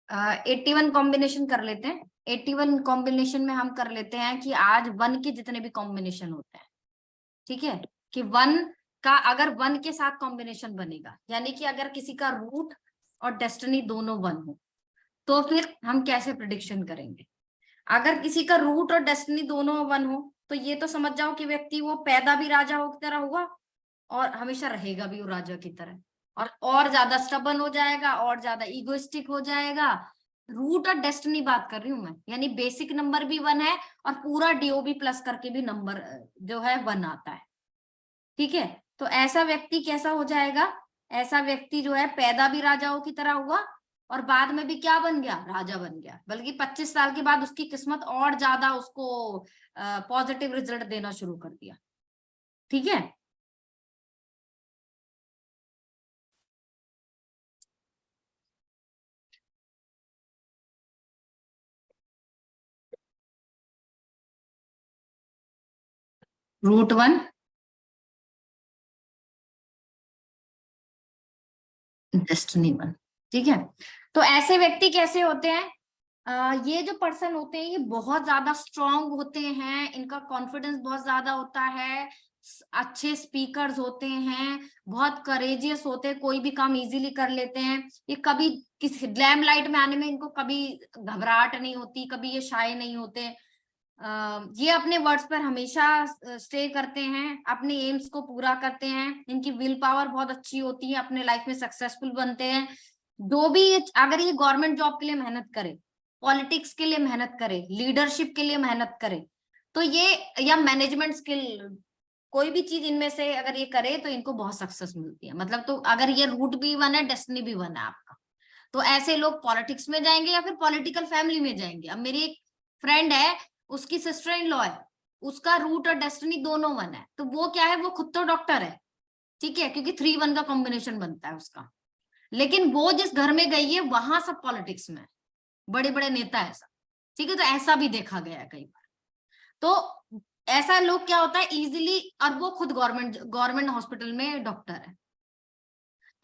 81 combination कर लेते हैं। 81 कॉम्बिनेशन में हम कर लेते हैं कि आज 1 के जितने भी कॉम्बिनेशन होते हैं, ठीक है, कि 1 का अगर 1 के साथ कॉम्बिनेशन बनेगा, यानी कि अगर किसी का रूट और डेस्टिनी दोनों 1 हो, तो फिर हम कैसे प्रिडिक्शन करेंगे। अगर किसी का रूट और डेस्टिनी दोनों 1 हो, तो ये तो समझ जाओ कि व्यक्ति वो पैदा भी राजा हो की तरह हुआ और हमेशा रहेगा भी वो राजा की तरह, और ज्यादा स्टबन हो जाएगा, और ज्यादा इगोइस्टिक हो जाएगा। रूट और डेस्टिनी बात कर रही हूं मैं, यानी बेसिक नंबर भी 1 है और पूरा डीओबी प्लस करके भी नंबर जो है 1 आता है, ठीक है। तो ऐसा व्यक्ति कैसा हो जाएगा, ऐसा व्यक्ति जो है पैदा भी राजाओं की तरह हुआ और बाद में भी क्या बन गया, राजा बन गया, बल्कि 25 साल के बाद उसकी किस्मत और ज्यादा उसको पॉजिटिव रिजल्ट देना शुरू कर दिया, ठीक है। रूट 1 डेस्टिनी 1, ठीक है। तो ऐसे व्यक्ति कैसे होते हैं, ये जो पर्सन होते हैं ये बहुत ज्यादा स्ट्रांग होते हैं, इनका कॉन्फिडेंस बहुत ज्यादा होता है, अच्छे स्पीकर्स होते हैं, बहुत करेजियस होते हैं, कोई भी काम इजीली कर लेते हैं। ये कभी किसी लैम्प लाइट में आने में इनको कभी घबराहट नहीं होती, कभी ये शाय नहीं होते। ये अपने वर्ड्स पर हमेशा स्टे करते हैं, अपने एम्स को पूरा करते हैं, इनकी विल पावर बहुत अच्छी होती है, अपने लाइफ में सक्सेसफुल बनते हैं। जो भी अगर ये गवर्नमेंट जॉब के लिए मेहनत करे, पॉलिटिक्स के लिए मेहनत करे, लीडरशिप के लिए मेहनत करे, तो ये, या मैनेजमेंट स्किल, कोई भी चीज इनमें से अगर ये करे तो इनको बहुत सक्सेस मिलती है। मतलब तो अगर ये रूट भी 1 है, डेस्टिनी भी 1 है आपका, तो ऐसे लोग पॉलिटिक्स में जाएंगे या फिर पॉलिटिकल फैमिली में जाएंगे। अब मेरी एक फ्रेंड है, उसकी सिस्टर इन लॉ है, उसका रूट और डेस्टिनी दोनों 1 है, तो वो क्या है, वो खुद तो डॉक्टर है, ठीक है, क्योंकि 3-1 का कॉम्बिनेशन बनता है उसका, लेकिन वो जिस घर में गई है वहां सब पॉलिटिक्स में है, बड़े बड़े नेता है सब, ठीक है। तो ऐसा भी देखा गया है कई बार। तो ऐसा लोग क्या होता है इजीली, और वो खुद गवर्नमेंट गवर्नमेंट हॉस्पिटल में डॉक्टर है,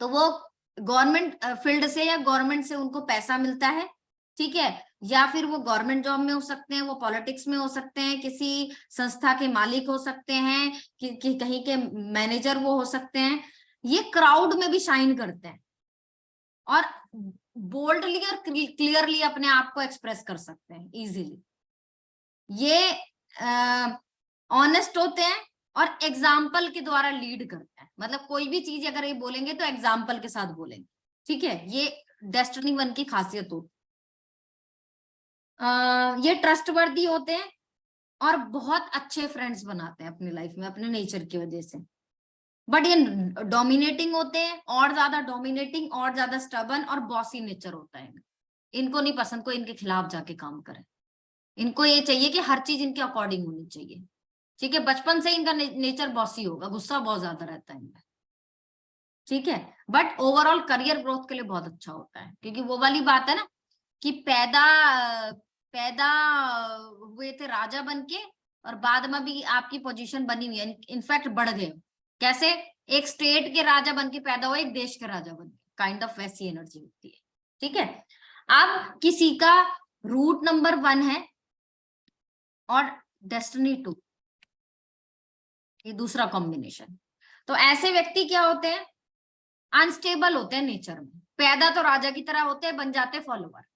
तो वो गवर्नमेंट फील्ड से या गवर्नमेंट से उनको पैसा मिलता है, ठीक है, या फिर वो गवर्नमेंट जॉब में हो सकते हैं, वो पॉलिटिक्स में हो सकते हैं, किसी संस्था के मालिक हो सकते हैं, कि कहीं के मैनेजर वो हो सकते हैं। ये क्राउड में भी शाइन करते हैं और बोल्डली और क्लियरली अपने आप को एक्सप्रेस कर सकते हैं इजीली। ये ऑनेस्ट होते हैं और एग्जाम्पल के द्वारा लीड करते हैं, मतलब कोई भी चीज अगर ये बोलेंगे तो एग्जाम्पल के साथ बोलेंगे, ठीक है। ये डेस्टिनी 1 की खासियत होती है। ये ट्रस्टवर्दी होते हैं और बहुत अच्छे फ्रेंड्स बनाते हैं अपनी लाइफ में अपने नेचर की वजह से। बट ये डोमिनेटिंग होते हैं, और ज्यादा डोमिनेटिंग, और ज्यादा स्टबन और बॉसी नेचर होता है। इनको नहीं पसंद कोई इनके खिलाफ जाके काम करे, इनको ये चाहिए कि हर चीज इनके अकॉर्डिंग होनी चाहिए, ठीक है। बचपन से इनका नेचर बॉसी होगा, गुस्सा बहुत ज्यादा रहता है इनका, ठीक है। बट ओवरऑल करियर ग्रोथ के लिए बहुत अच्छा होता है, क्योंकि वो वाली बात है ना कि पैदा पैदा हुए थे राजा बन के, और बाद में भी आपकी पोजीशन बनी हुई है, इनफैक्ट बढ़ गए। कैसे, एक स्टेट के राजा बन के पैदा हुए, एक देश के राजा बन के, काइंड ऑफ वैसी एनर्जी होती है, ठीक है। अब किसी का रूट नंबर 1 है और डेस्टिनी 2, ये दूसरा कॉम्बिनेशन, तो ऐसे व्यक्ति क्या होते हैं, अनस्टेबल होते हैं नेचर में। पैदा तो राजा की तरह होते हैं, बन जाते हैं फॉलोवर।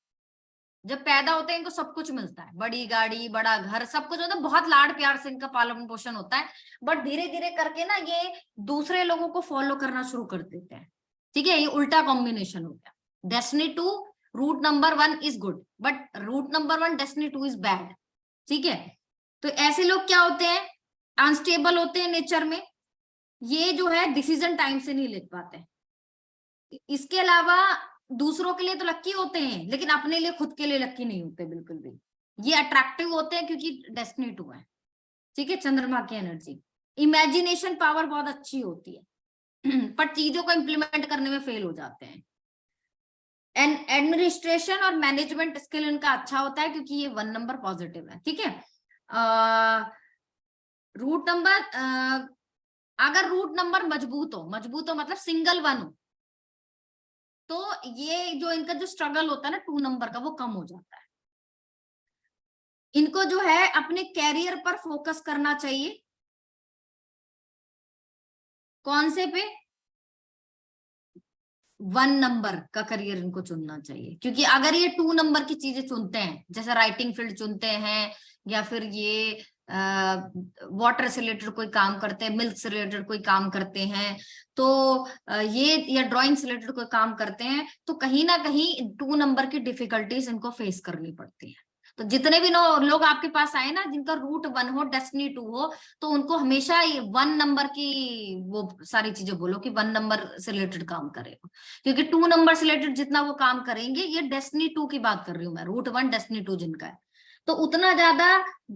जब पैदा होते हैं इनको सब कुछ मिलता है, बड़ी गाड़ी, बड़ा घर, सब कुछ होता है, बहुत लाड प्यार से इनका पालन पोषण होता है। बट धीरे धीरे करके ना ये दूसरे लोगों को फॉलो करना शुरू कर देते हैं, ठीक है। ये उल्टा कॉम्बिनेशन हो गया। Destiny 2 root number 1 is good, but root number 1 destiny 2 is bad, ठीक है। तो ऐसे लोग क्या होते हैं, अनस्टेबल होते हैं नेचर में, ये जो है डिसीजन टाइम से नहीं ले पाते। इसके अलावा दूसरों के लिए तो लक्की होते हैं, लेकिन अपने लिए, खुद के लिए लक्की नहीं होते बिल्कुल भी। ये अट्रैक्टिव होते हैं क्योंकि डेस्टिनी 2 है, ठीक है, चंद्रमा की एनर्जी। इमेजिनेशन पावर बहुत अच्छी होती है पर चीजों को इंप्लीमेंट करने में फेल हो जाते हैं। एंड एडमिनिस्ट्रेशन और मैनेजमेंट स्किल इनका अच्छा होता है क्योंकि ये 1 नंबर पॉजिटिव है, ठीक है। रूट नंबर, अगर रूट नंबर मजबूत हो मतलब सिंगल 1 हो, तो ये जो इनका जो स्ट्रगल होता है ना 2 नंबर का, वो कम हो जाता है। इनको जो है अपने कैरियर पर फोकस करना चाहिए। कौन से पे? 1 नंबर का करियर इनको चुनना चाहिए, क्योंकि अगर ये 2 नंबर की चीजें चुनते हैं, जैसे राइटिंग फील्ड चुनते हैं, या फिर ये वाटर से रिलेटेड कोई काम करते हैं, मिल्क से रिलेटेड कोई काम करते हैं, तो ये या ड्राइंग से रिलेटेड कोई काम करते हैं, तो कहीं ना कहीं 2 नंबर की डिफिकल्टीज इनको फेस करनी पड़ती है। तो जितने भी लोग आपके पास आए ना, जिनका रूट 1 हो, डेस्टिनी 2 हो, तो उनको हमेशा 1 नंबर की वो सारी चीजें बोलो कि 1 नंबर से रिलेटेड काम करे, क्योंकि 2 नंबर से रिलेटेड जितना वो काम करेंगे, ये डेस्टिनी 2 की बात कर रही हूँ मैं, रूट 1 डेस्टिनी 2 जिनका है, तो उतना ज्यादा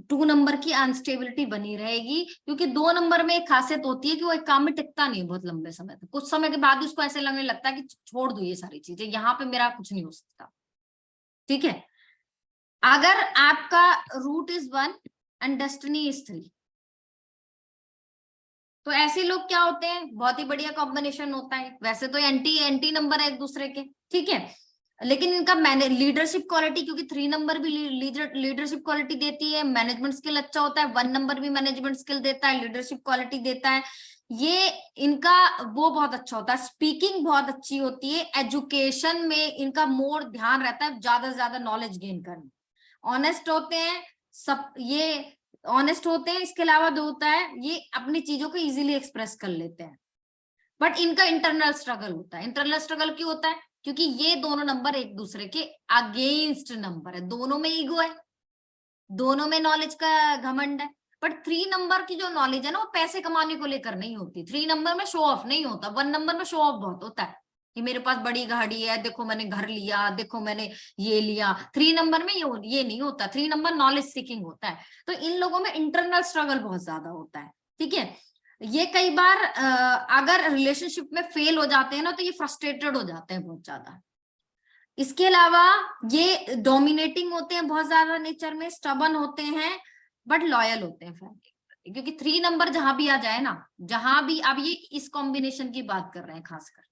2 नंबर की अनस्टेबिलिटी बनी रहेगी, क्योंकि 2 नंबर में एक खासियत होती है कि वो एक काम में टिकता नहीं बहुत लंबे समय तक, कुछ समय के बाद उसको ऐसे लगने लगता है कि छोड़ दो ये सारी चीजें, यहाँ पे मेरा कुछ नहीं हो सकता। ठीक है, अगर आपका root is 1 and destiny is 3, तो ऐसे लोग क्या होते हैं, बहुत ही बढ़िया कॉम्बिनेशन होता है। वैसे तो एंटी एंटी नंबर है एक दूसरे के, ठीक है, लेकिन इनका लीडरशिप क्वालिटी, क्योंकि 3 नंबर भी लीडरशिप क्वालिटी देती है, मैनेजमेंट स्किल अच्छा होता है, 1 नंबर भी मैनेजमेंट स्किल देता है, लीडरशिप क्वालिटी देता है, ये इनका वो बहुत अच्छा होता है, स्पीकिंग बहुत अच्छी होती है, एजुकेशन में इनका मोर ध्यान रहता है ज्यादा से ज्यादा नॉलेज गेन करना, ऑनेस्ट होते हैं, सब ये ऑनेस्ट होते हैं, इसके अलावा जो होता है ये अपनी चीजों को इजीली एक्सप्रेस कर लेते हैं। बट इनका इंटरनल स्ट्रगल होता है। इंटरनल स्ट्रगल क्यों होता है? क्योंकि ये दोनों नंबर एक दूसरे के अगेंस्ट नंबर है, दोनों में ईगो है, दोनों में नॉलेज का घमंड है। बट 3 नंबर की जो नॉलेज है ना, वो पैसे कमाने को लेकर नहीं होती, 3 नंबर में शो ऑफ नहीं होता, 1 नंबर में शो ऑफ बहुत होता है कि मेरे पास बड़ी गाड़ी है, देखो मैंने घर लिया, देखो मैंने ये लिया। 3 नंबर में ये नहीं होता, 3 नंबर नॉलेज सीकिंग होता है। तो इन लोगों में इंटरनल स्ट्रगल बहुत ज्यादा होता है। ठीक है, ये कई बार अगर रिलेशनशिप में फेल हो जाते हैं ना, तो ये फ्रस्ट्रेटेड हो जाते हैं बहुत ज्यादा। इसके अलावा ये डोमिनेटिंग होते हैं बहुत ज्यादा नेचर में, स्टबन होते हैं, बट लॉयल होते हैं फैमिली, क्योंकि 3 नंबर जहां भी आ जाए ना, जहां भी, अब ये इस कॉम्बिनेशन की बात कर रहे हैं खासकर,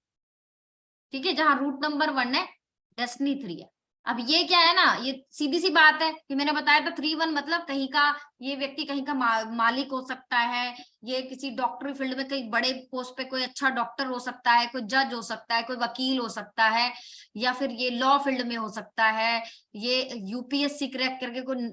ठीक है, जहां रूट नंबर 1 है, डेस्टिनी 3 है। अब ये क्या है ना, ये सीधी सी बात है कि मैंने बताया था 3-1 मतलब कहीं का, ये व्यक्ति कहीं का मालिक हो सकता है, ये किसी डॉक्टरी फील्ड में कहीं बड़े पोस्ट पे कोई अच्छा डॉक्टर हो सकता है, कोई जज हो सकता है, कोई वकील हो सकता है, या फिर ये लॉ फील्ड में हो सकता है, ये यूपीएससी क्रैक करके कोई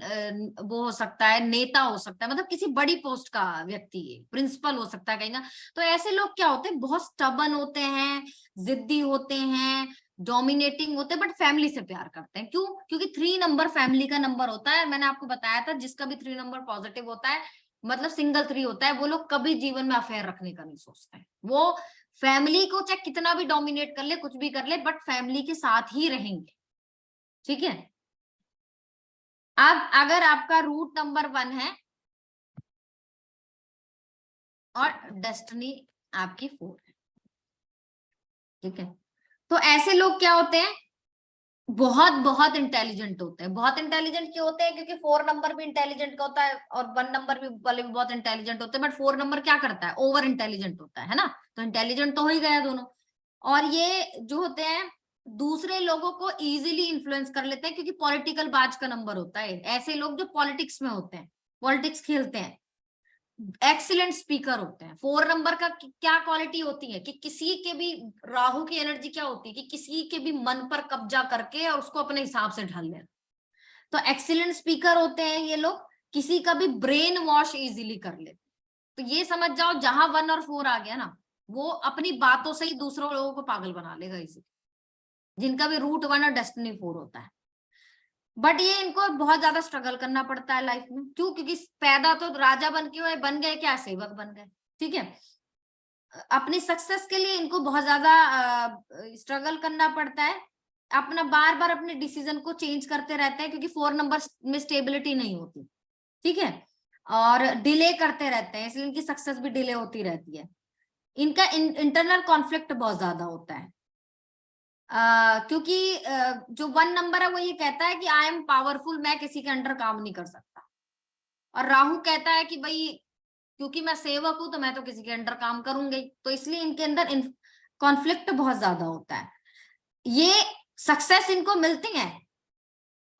वो हो सकता है, नेता हो सकता है, मतलब किसी बड़ी पोस्ट का व्यक्ति है, प्रिंसिपल हो सकता है कहीं ना। तो ऐसे लोग क्या होते हैं, बहुत स्टबन होते हैं, जिद्दी होते हैं, डोमिनेटिंग होते हैं, बट फैमिली से प्यार करते हैं। क्यों? क्योंकि 3 नंबर फैमिली का नंबर होता है। मैंने आपको बताया था, जिसका भी 3 नंबर पॉजिटिव होता है, मतलब सिंगल 3 होता है, वो लोग कभी जीवन में अफेयर रखने का नहीं सोचते हैं। वो फैमिली को चाहे कितना भी डोमिनेट कर ले, कुछ भी कर ले, बट फैमिली के साथ ही रहेंगे। ठीक है, अब अगर आपका रूट नंबर 1 है और डेस्टिनी आपकी 4 है, ठीक है, तो ऐसे लोग क्या होते हैं, बहुत बहुत इंटेलिजेंट होते हैं। बहुत इंटेलिजेंट क्यों होते हैं? क्योंकि 4 नंबर भी इंटेलिजेंट का होता है और 1 नंबर भी वाले भी बहुत इंटेलिजेंट होते हैं, बट 4 नंबर क्या करता है, ओवर इंटेलिजेंट होता है ना, तो इंटेलिजेंट तो हो ही गया दोनों। और ये जो होते हैं, दूसरे लोगों को इजीली इन्फ्लुएंस कर लेते हैं, क्योंकि पॉलिटिकल बाज का नंबर होता है। ऐसे लोग जो पॉलिटिक्स में होते हैं, पॉलिटिक्स खेलते हैं, एक्सीलेंट स्पीकर होते हैं। 4 नंबर का क्या क्वालिटी होती है कि किसी के भी, राहु की एनर्जी क्या होती है कि किसी के भी मन पर कब्जा करके और उसको अपने हिसाब से ढाल लेना। तो एक्सीलेंट स्पीकर होते हैं ये लोग, किसी का भी ब्रेन वॉश इजीली कर लेते। तो ये समझ जाओ, जहां 1 और 4 आ गया ना, वो अपनी बातों से ही दूसरों लोगों को पागल बना लेगा इसी, जिनका भी रूट 1 और डेस्टिनी 4 होता है। बट ये इनको बहुत ज्यादा स्ट्रगल करना पड़ता है लाइफ में। क्यों? क्योंकि पैदा तो राजा बन के हुए, बन गए क्या, सेवक बन गए। ठीक है, अपनी सक्सेस के लिए इनको बहुत ज्यादा स्ट्रगल करना पड़ता है, अपना बार बार अपने डिसीजन को चेंज करते रहते हैं, क्योंकि 4 नंबर में स्टेबिलिटी नहीं होती। ठीक है, और डिले करते रहते हैं, इसलिए इनकी सक्सेस भी डिले होती रहती है। इनका इंटरनल कॉन्फ्लिक्ट बहुत ज्यादा होता है, क्योंकि जो 1 नंबर है वो ये कहता है कि आई एम पावरफुल, मैं किसी के अंडर काम नहीं कर सकता। और राहु कहता है कि भाई, क्योंकि मैं सेवक हूं तो मैं तो किसी के अंडर काम करूंगी। तो इसलिए इनके अंदर कॉन्फ्लिक्ट बहुत ज्यादा होता है। ये सक्सेस इनको मिलती है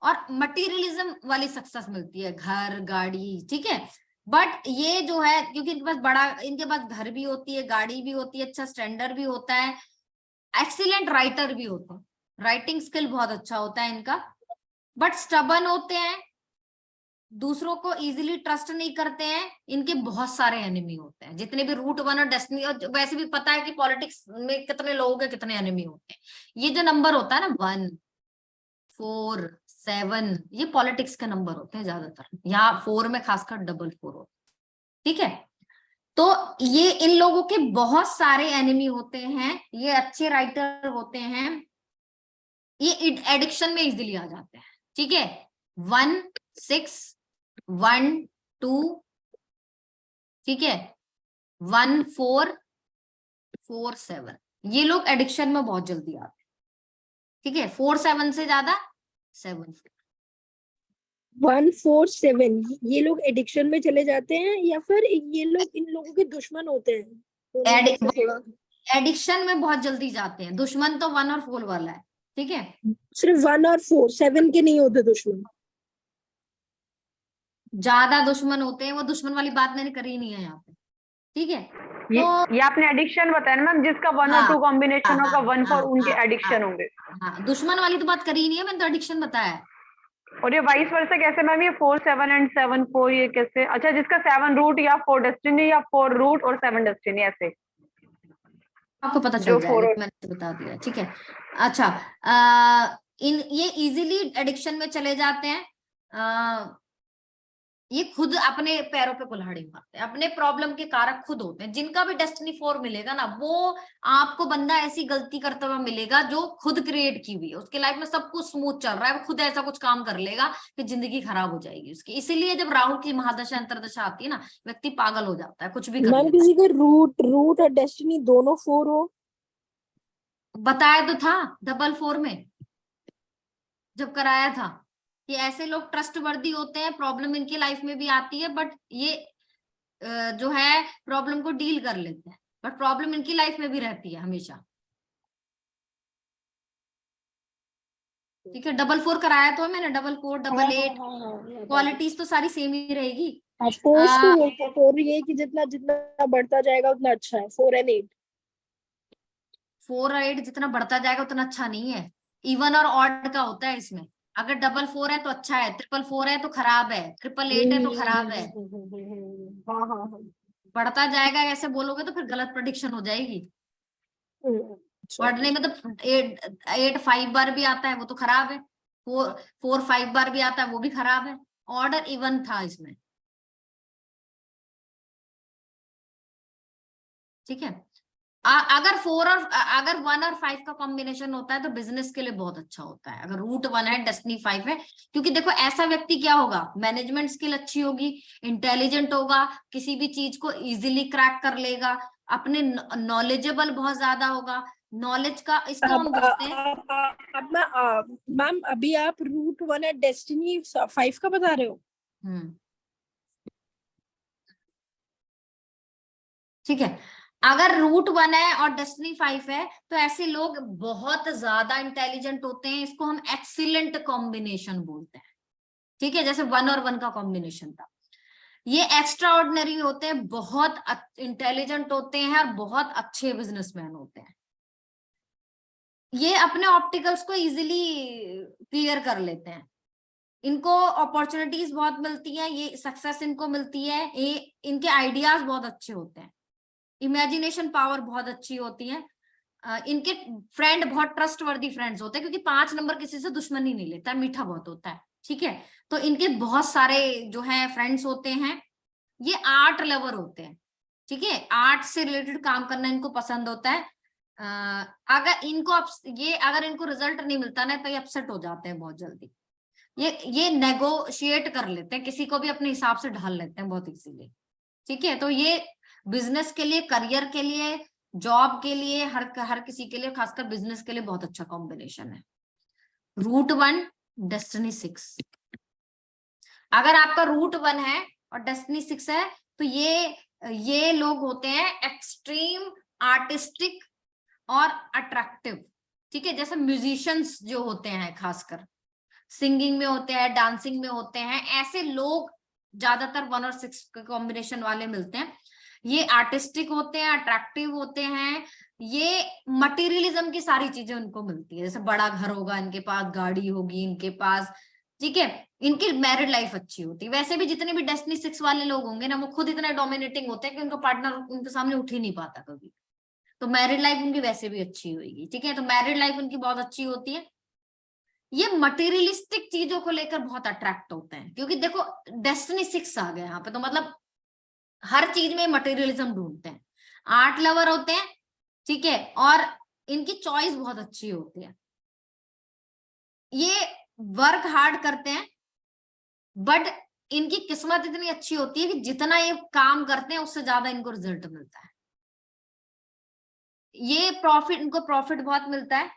और मटेरियलिज्म वाली सक्सेस मिलती है, घर गाड़ी, ठीक है। बट ये जो है, क्योंकि इनके पास इनके पास घर भी होती है, गाड़ी भी होती है, अच्छा स्टैंडर्ड भी होता है, एक्सीलेंट राइटर भी होता है, राइटिंग स्किल बहुत अच्छा होता है इनका, बट स्टबर्न होते हैं, दूसरों को इजीली ट्रस्ट नहीं करते हैं, इनके बहुत सारे एनिमी होते हैं, जितने भी रूट 1 और डेस्टिनी, और वैसे भी पता है कि पॉलिटिक्स में कितने लोग हैं, कितने एनिमी होते हैं। ये जो नंबर होता है ना 1 4 7, ये पॉलिटिक्स के नंबर होते हैं ज्यादातर, यहाँ 4 में खासकर 4 होते हैं, ठीक है। तो ये इन लोगों के बहुत सारे एनिमी होते हैं, ये अच्छे राइटर होते हैं, ये एडिक्शन में इजीली आ जाते हैं, ठीक है। 1 6 1 2, ठीक है, 1 4 4 7, ये लोग एडिक्शन में बहुत जल्दी आते हैं, ठीक है। 4 7 से ज्यादा 7 4। 1 4 7 ये लोग एडिक्शन में चले जाते हैं या फिर ये लोग इन लोगों के दुश्मन होते हैं? तो थोड़ा एडिक्शन में बहुत जल्दी जाते हैं, दुश्मन तो 1 और 4 वाला है, ठीक है। सिर्फ 1 और 4, 7 के नहीं होते दुश्मन? ज्यादा दुश्मन होते हैं, वो दुश्मन वाली बात मैंने करी नहीं है यहाँ पे, ठीक है। तो ये आपने एडिक्शन बताया ना मैम, जिसका 1 और 2 कॉम्बिनेशन होगा, 1 4 उनके एडिक्शन होंगे। हाँ, दुश्मन वाली तो बात करी नहीं है, मैंने तो एडिक्शन बताया है। और ये वाइस वर्सा कैसे मैम, ये 4 7 एंड 7 4 ये कैसे? अच्छा, जिसका 7 रूट या 4 डेस्टिनी या 4 रूट और 7 डेस्टिनी, ऐसे आपको पता चल जो जाएगा, 4 मैंने तो बता दिया, ठीक है। अच्छा, ये इजीली एडिक्शन में चले जाते हैं, ये खुद अपने पैरों पे कुल्हाड़ी मारते हैं, अपने प्रॉब्लम के कारक खुद होते हैं। जिनका भी डेस्टिनी 4 मिलेगा ना, वो आपको बंदा ऐसी गलती करता हुआ मिलेगा जो खुद क्रिएट की हुई है, उसके लाइफ में सब कुछ स्मूथ चल रहा है, वो खुद ऐसा कुछ काम कर लेगा कि जिंदगी खराब हो जाएगी उसकी। इसीलिए जब राहु की महादशा अंतरदशा आती है ना, व्यक्ति पागल हो जाता है, कुछ भी कर मैम लेता किसी का रूट और डेस्टिनी दोनों 4 हो? है। बताया तो था 4 में जब कराया था कि ऐसे लोग ट्रस्टवर्दी होते हैं, प्रॉब्लम इनकी लाइफ में भी आती है, बट ये जो है प्रॉब्लम को डील कर लेते हैं, बट प्रॉब्लम इनकी लाइफ में भी रहती है हमेशा, ठीक है। 4 कराया तो मैंने, 4 8 क्वालिटीज तो सारी सेम ही रहेगी। फोर्स तो वो 4 ये कि जितना जितना बढ़ता जाएगा उतना अच्छा है। 4 और 8 4 और 8 जितना बढ़ता जाएगा उतना अच्छा नहीं है, इवन और ऑड का होता है इसमें। अगर 4 है तो अच्छा है, 4 है तो खराब है, 8 है तो खराब है। हाँ हाँ हाँ। बढ़ता जाएगा ऐसे बोलोगे तो फिर गलत प्रेडिक्शन हो जाएगी। बढ़ने में तो 8 5 बार भी आता है वो तो खराब है, 4 5 बार भी आता है वो भी खराब है। ऑर्डर इवन था इसमें, ठीक है। अगर 1 और 5 का कॉम्बिनेशन होता है तो बिजनेस के लिए बहुत अच्छा होता है, अगर रूट 1 है डेस्टिनी 5 है। क्योंकि देखो ऐसा व्यक्ति क्या होगा, मैनेजमेंट स्किल अच्छी होगी, इंटेलिजेंट होगा, किसी भी चीज को इजीली क्रैक कर लेगा, अपने नॉलेजेबल बहुत ज्यादा होगा, नॉलेज का इसको हम बोलते हैं। मैम अभी आप रूट 1 है डेस्टिनी 5 का बता रहे हो? ठीक है। अगर रूट 1 है और डेस्टिनी 5 है तो ऐसे लोग बहुत ज्यादा इंटेलिजेंट होते हैं, इसको हम एक्सीलेंट कॉम्बिनेशन बोलते हैं, ठीक है। जैसे 1 और 1 का कॉम्बिनेशन था, ये एक्स्ट्रा ऑर्डिनरी होते हैं, बहुत इंटेलिजेंट होते हैं और बहुत अच्छे बिजनेसमैन होते हैं। ये अपने ऑप्टिकल्स को इजीली क्लियर कर लेते हैं, इनको अपॉर्चुनिटीज बहुत मिलती है, ये सक्सेस इनको मिलती है, ये इनके आइडियाज बहुत अच्छे होते हैं, इमेजिनेशन पावर बहुत अच्छी होती है, इनके फ्रेंड बहुत ट्रस्टवर्दी फ्रेंड्स होते हैं, क्योंकि 5 नंबर किसी से दुश्मनी नहीं लेता, मीठा बहुत होता है, ठीक है। तो इनके बहुत सारे जो है फ्रेंड्स होते हैं। ये आर्ट लवर होते हैं, ठीक है, आर्ट से रिलेटेड काम करना इनको पसंद होता है। अगर इनको रिजल्ट नहीं मिलता ना तो ये अपसेट हो जाते हैं बहुत जल्दी। ये नेगोशिएट कर लेते हैं, किसी को भी अपने हिसाब से ढाल लेते हैं बहुत इजीली, ठीक है। तो ये बिजनेस के लिए, करियर के लिए, जॉब के लिए, हर किसी के लिए, खासकर बिजनेस के लिए बहुत अच्छा कॉम्बिनेशन है। रूट 1 डेस्टिनी 6, अगर आपका रूट 1 है और डेस्टिनी 6 है तो ये लोग होते हैं एक्सट्रीम आर्टिस्टिक और अट्रैक्टिव, ठीक है, जैसे म्यूजिशियंस जो होते हैं, खासकर सिंगिंग में होते हैं, डांसिंग में होते हैं, ऐसे लोग ज्यादातर 1 और 6 के कॉम्बिनेशन वाले मिलते हैं। ये आर्टिस्टिक होते हैं, अट्रैक्टिव होते हैं, ये मटेरियलिज्म की सारी चीजें उनको मिलती है, जैसे बड़ा घर होगा इनके पास, गाड़ी होगी इनके पास, ठीक है, इनकी मैरिड लाइफ अच्छी होती है। वैसे भी जितने भी डेस्टिनी 6 वाले लोग होंगे ना, वो खुद इतने डोमिनेटिंग होते हैं कि उनका पार्टनर उनके सामने उठ ही नहीं पाता कभी, तो मैरिड लाइफ उनकी वैसे भी अच्छी होगी, ठीक है, तो मैरिड लाइफ उनकी बहुत अच्छी होती है। ये मटेरियलिस्टिक चीजों को लेकर बहुत अट्रैक्ट होते हैं, क्योंकि देखो डेस्टिनी 6 आ गया यहाँ पे, तो मतलब हर चीज में मटेरियलिज्म ढूंढते हैं। आर्ट लवर होते हैं, ठीक है, और इनकी चॉइस बहुत अच्छी होती है। ये वर्क हार्ड करते हैं, बट इनकी किस्मत इतनी अच्छी होती है कि जितना ये काम करते हैं उससे ज्यादा इनको रिजल्ट मिलता है। ये प्रॉफिट, इनको प्रॉफिट बहुत मिलता है।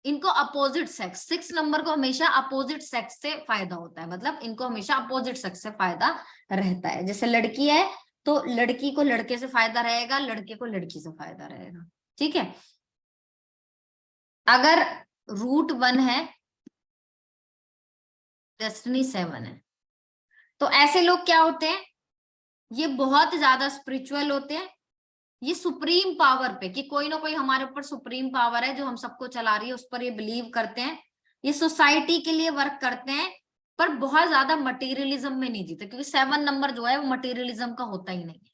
इनको अपोजिट सेक्स, 6 नंबर को हमेशा अपोजिट सेक्स से फायदा होता है, मतलब इनको हमेशा अपोजिट सेक्स से फायदा रहता है। जैसे लड़की है तो लड़की को लड़के से फायदा रहेगा, लड़के को लड़की से फायदा रहेगा, ठीक है। अगर रूट 1 है, डेस्टिनी 7 है, तो ऐसे लोग क्या होते हैं, ये बहुत ज्यादा स्पिरिचुअल होते हैं। ये सुप्रीम पावर पे, कि कोई ना कोई हमारे ऊपर सुप्रीम पावर है जो हम सबको चला रही है, उस पर ये बिलीव करते हैं। ये सोसाइटी के लिए वर्क करते हैं, पर बहुत ज्यादा मटेरियलिज्म में नहीं जीते, क्योंकि 7 नंबर जो है वो मटेरियलिज्म का होता ही नहीं है।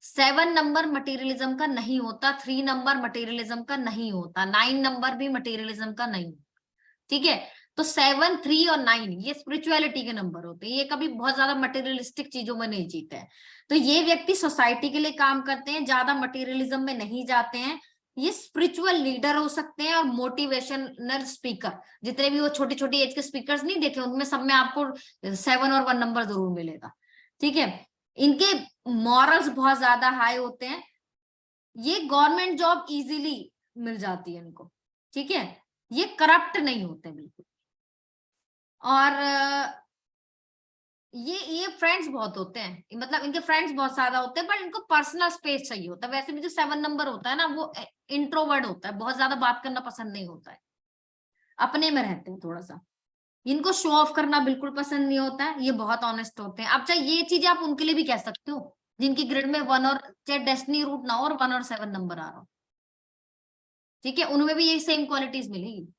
7 नंबर मटेरियलिज्म का नहीं होता, 3 नंबर मटेरियलिज्म का नहीं होता, 9 नंबर भी मटेरियलिज्म का नहीं होता, ठीक है। तो 7, 3 और 9 ये स्पिरिचुअलिटी के नंबर होते हैं, ये कभी बहुत ज्यादा मटेरियलिस्टिक चीजों में नहीं जीते हैं। तो ये व्यक्ति सोसाइटी के लिए काम करते हैं, ज्यादा मटेरियलिज्म में नहीं जाते हैं। ये स्पिरिचुअल लीडर हो सकते हैं और मोटिवेशनल स्पीकर, जितने भी वो छोटी छोटी एज के स्पीकर्स नहीं देखे, उनमें सब में आपको 7 और 1 नंबर जरूर मिलेगा, ठीक है। इनके मॉरल्स बहुत ज्यादा हाई होते हैं। ये गवर्नमेंट जॉब इजीली मिल जाती है इनको, ठीक है। ये करप्ट नहीं होते बिल्कुल। और ये फ्रेंड्स बहुत होते हैं, मतलब इनके फ्रेंड्स बहुत ज्यादा होते हैं, पर इनको पर्सनल स्पेस चाहिए होता है। वैसे भी जो 7 नंबर होता है ना, वो इंट्रोवर्ट होता है, बहुत ज्यादा बात करना पसंद नहीं होता है, अपने में रहते हैं थोड़ा सा। इनको शो ऑफ करना बिल्कुल पसंद नहीं होता है, ये बहुत ऑनेस्ट होते हैं। अब चाहे ये चीजें आप उनके लिए भी कह सकते हो, जिनकी ग्रिड में 1 और चाहे डेस्टिनी रूट ना हो और 1 और 7 नंबर आ रहा हो, ठीक है, उनमें भी ये सेम क्वालिटीज मिलेगी।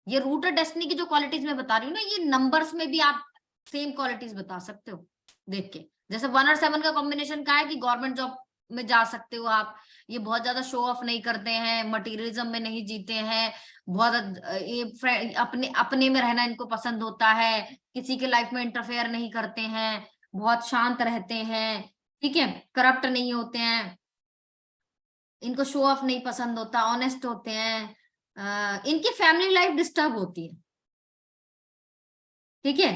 ये रूट और डेस्टिनी की जो क्वालिटीज मैं बता रही हूँ ना, ये नंबर्स में भी आप सेम क्वालिटीज बता सकते हो देख के। जैसे 1 और 7 का कॉम्बिनेशन क्या है कि गवर्नमेंट जॉब में जा सकते हो आप। ये बहुत ज्यादा शो ऑफ नहीं करते हैं, मटेरियलिज्म में नहीं जीते हैं, बहुत ये अपने अपने में रहना इनको पसंद होता है, किसी के लाइफ में इंटरफेयर नहीं करते हैं, बहुत शांत रहते हैं, ठीक है, करप्ट नहीं होते हैं, इनको शो ऑफ नहीं पसंद होता, ऑनेस्ट होते हैं। इनकी फैमिली लाइफ डिस्टर्ब होती है, ठीक है,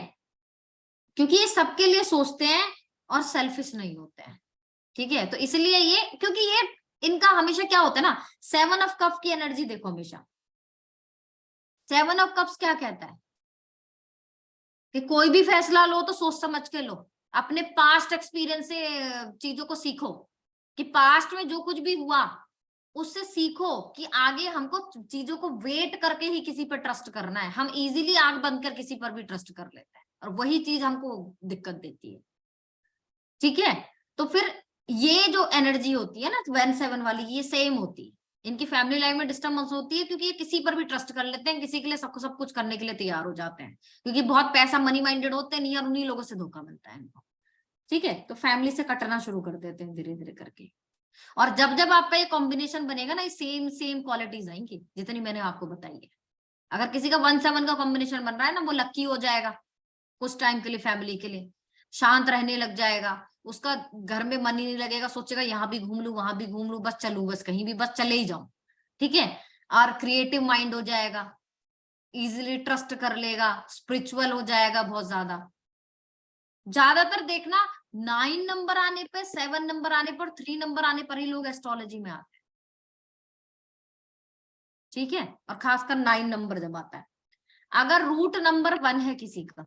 क्योंकि ये सबके लिए सोचते हैं और सेल्फिश नहीं होते हैं, ठीक है। तो इसलिए ये, क्योंकि ये इनका हमेशा क्या होता है ना, 7 ऑफ कप्स की एनर्जी देखो हमेशा। 7 ऑफ कप्स क्या कहता है कि कोई भी फैसला लो तो सोच समझ के लो, अपने पास्ट एक्सपीरियंस से चीजों को सीखो, कि पास्ट में जो कुछ भी हुआ उससे सीखो कि आगे हमको चीजों को वेट करके ही किसी पर ट्रस्ट करना है। हम इजीली आंख बंद कर किसी पर भी ट्रस्ट कर लेते हैं, और वही चीज हमको दिक्कत देती है, ठीक है। तो फिर ये जो एनर्जी होती है ना 1-7 वाली, ये सेम होती है। इनकी फैमिली लाइफ में डिस्टर्बेंस होती है, क्योंकि ये किसी पर भी ट्रस्ट कर लेते हैं, किसी के लिए सब कुछ करने के लिए तैयार हो जाते हैं, क्योंकि बहुत पैसा मनी माइंडेड होते हैं, और उन्हीं लोगों से धोखा मिलता है इनको, ठीक है। तो फैमिली से कटना शुरू कर देते हैं धीरे धीरे करके। और जब जब आपका ये कॉम्बिनेशन बनेगा ना, ये सेम सेम क्वालिटीज आएंगी जितनी मैंने आपको बताई है। अगर किसी का 1-7 का कॉम्बिनेशन बन रहा है ना, वो लक्की हो जाएगा कुछ टाइम के लिए, फैमिली के लिए शांत रहने लग जाएगा, उसका घर में मन ही नहीं लगेगा, सोचेगा यहाँ भी घूम लू वहां भी घूम लू, बस चलू, बस कहीं भी बस चले ही जाऊं, ठीक है। और क्रिएटिव माइंड हो जाएगा, इजिली ट्रस्ट कर लेगा, स्पिरिचुअल हो जाएगा बहुत ज्यादा। ज्यादातर देखना 9 नंबर आने पे, 7 नंबर आने पर, 3 नंबर आने पर ही लोग एस्ट्रोलॉजी में आते हैं, ठीक है, और खासकर 9 नंबर जब आता है। अगर रूट नंबर 1 है किसी का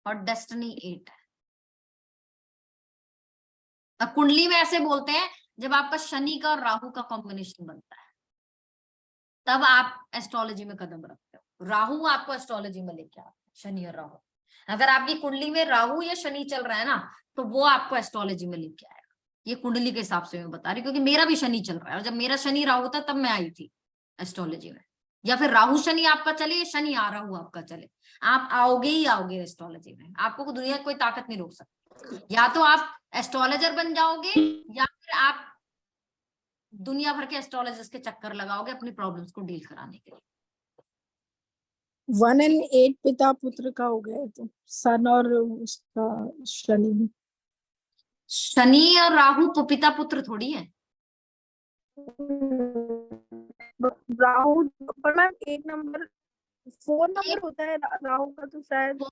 और डेस्टिनी 8 है, और कुंडली में ऐसे बोलते हैं जब आपका शनि का और राहु का कॉम्बिनेशन बनता है, तब आप एस्ट्रोलॉजी में कदम रखते हो। राहु आपको एस्ट्रोलॉजी में लेके आता है, शनि और राहु। अगर आपकी कुंडली में राहु या शनि चल रहा है ना, तो वो आपको एस्ट्रोलॉजी में लेके आएगा। ये कुंडली के हिसाब से मैं बता रही हूँ, क्योंकि मेरा भी शनि चल रहा है, और जब मेरा शनि राहु था तब मैं आई थी एस्ट्रोलॉजी में। या फिर राहु शनि आपका चले या शनि आ राहु आपका चले, आप आओगे ही आओगे एस्ट्रोलॉजी में। आपको दुनिया की कोई ताकत नहीं रोक सकती। या तो आप एस्ट्रोलॉजर बन जाओगे, या फिर आप दुनिया भर के एस्ट्रोलॉजर्स के चक्कर लगाओगे अपनी प्रॉब्लम्स को डील कराने के लिए। 1 और 8 पिता पुत्र का हो गया, तो सन और उसका शनि। शनि और राहु पिता पुत्र थोड़ी है। राहु पर मैम 8 नंबर 4 नंबर होता है राहु का, तो शायद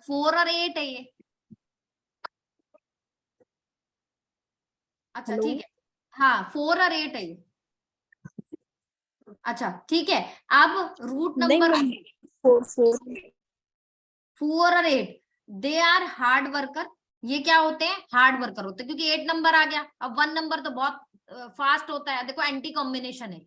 4 और 8 है ये। अच्छा ठीक है, हाँ 4 और 8 है ये। अच्छा ठीक है, अब रूट नंबर 4 और 8 दे आर हार्ड वर्कर। ये क्या होते हैं? हार्ड वर्कर होते हैं, क्योंकि 8 नंबर आ गया। अब 1 नंबर तो बहुत फास्ट होता है, देखो एंटी कॉम्बिनेशन है।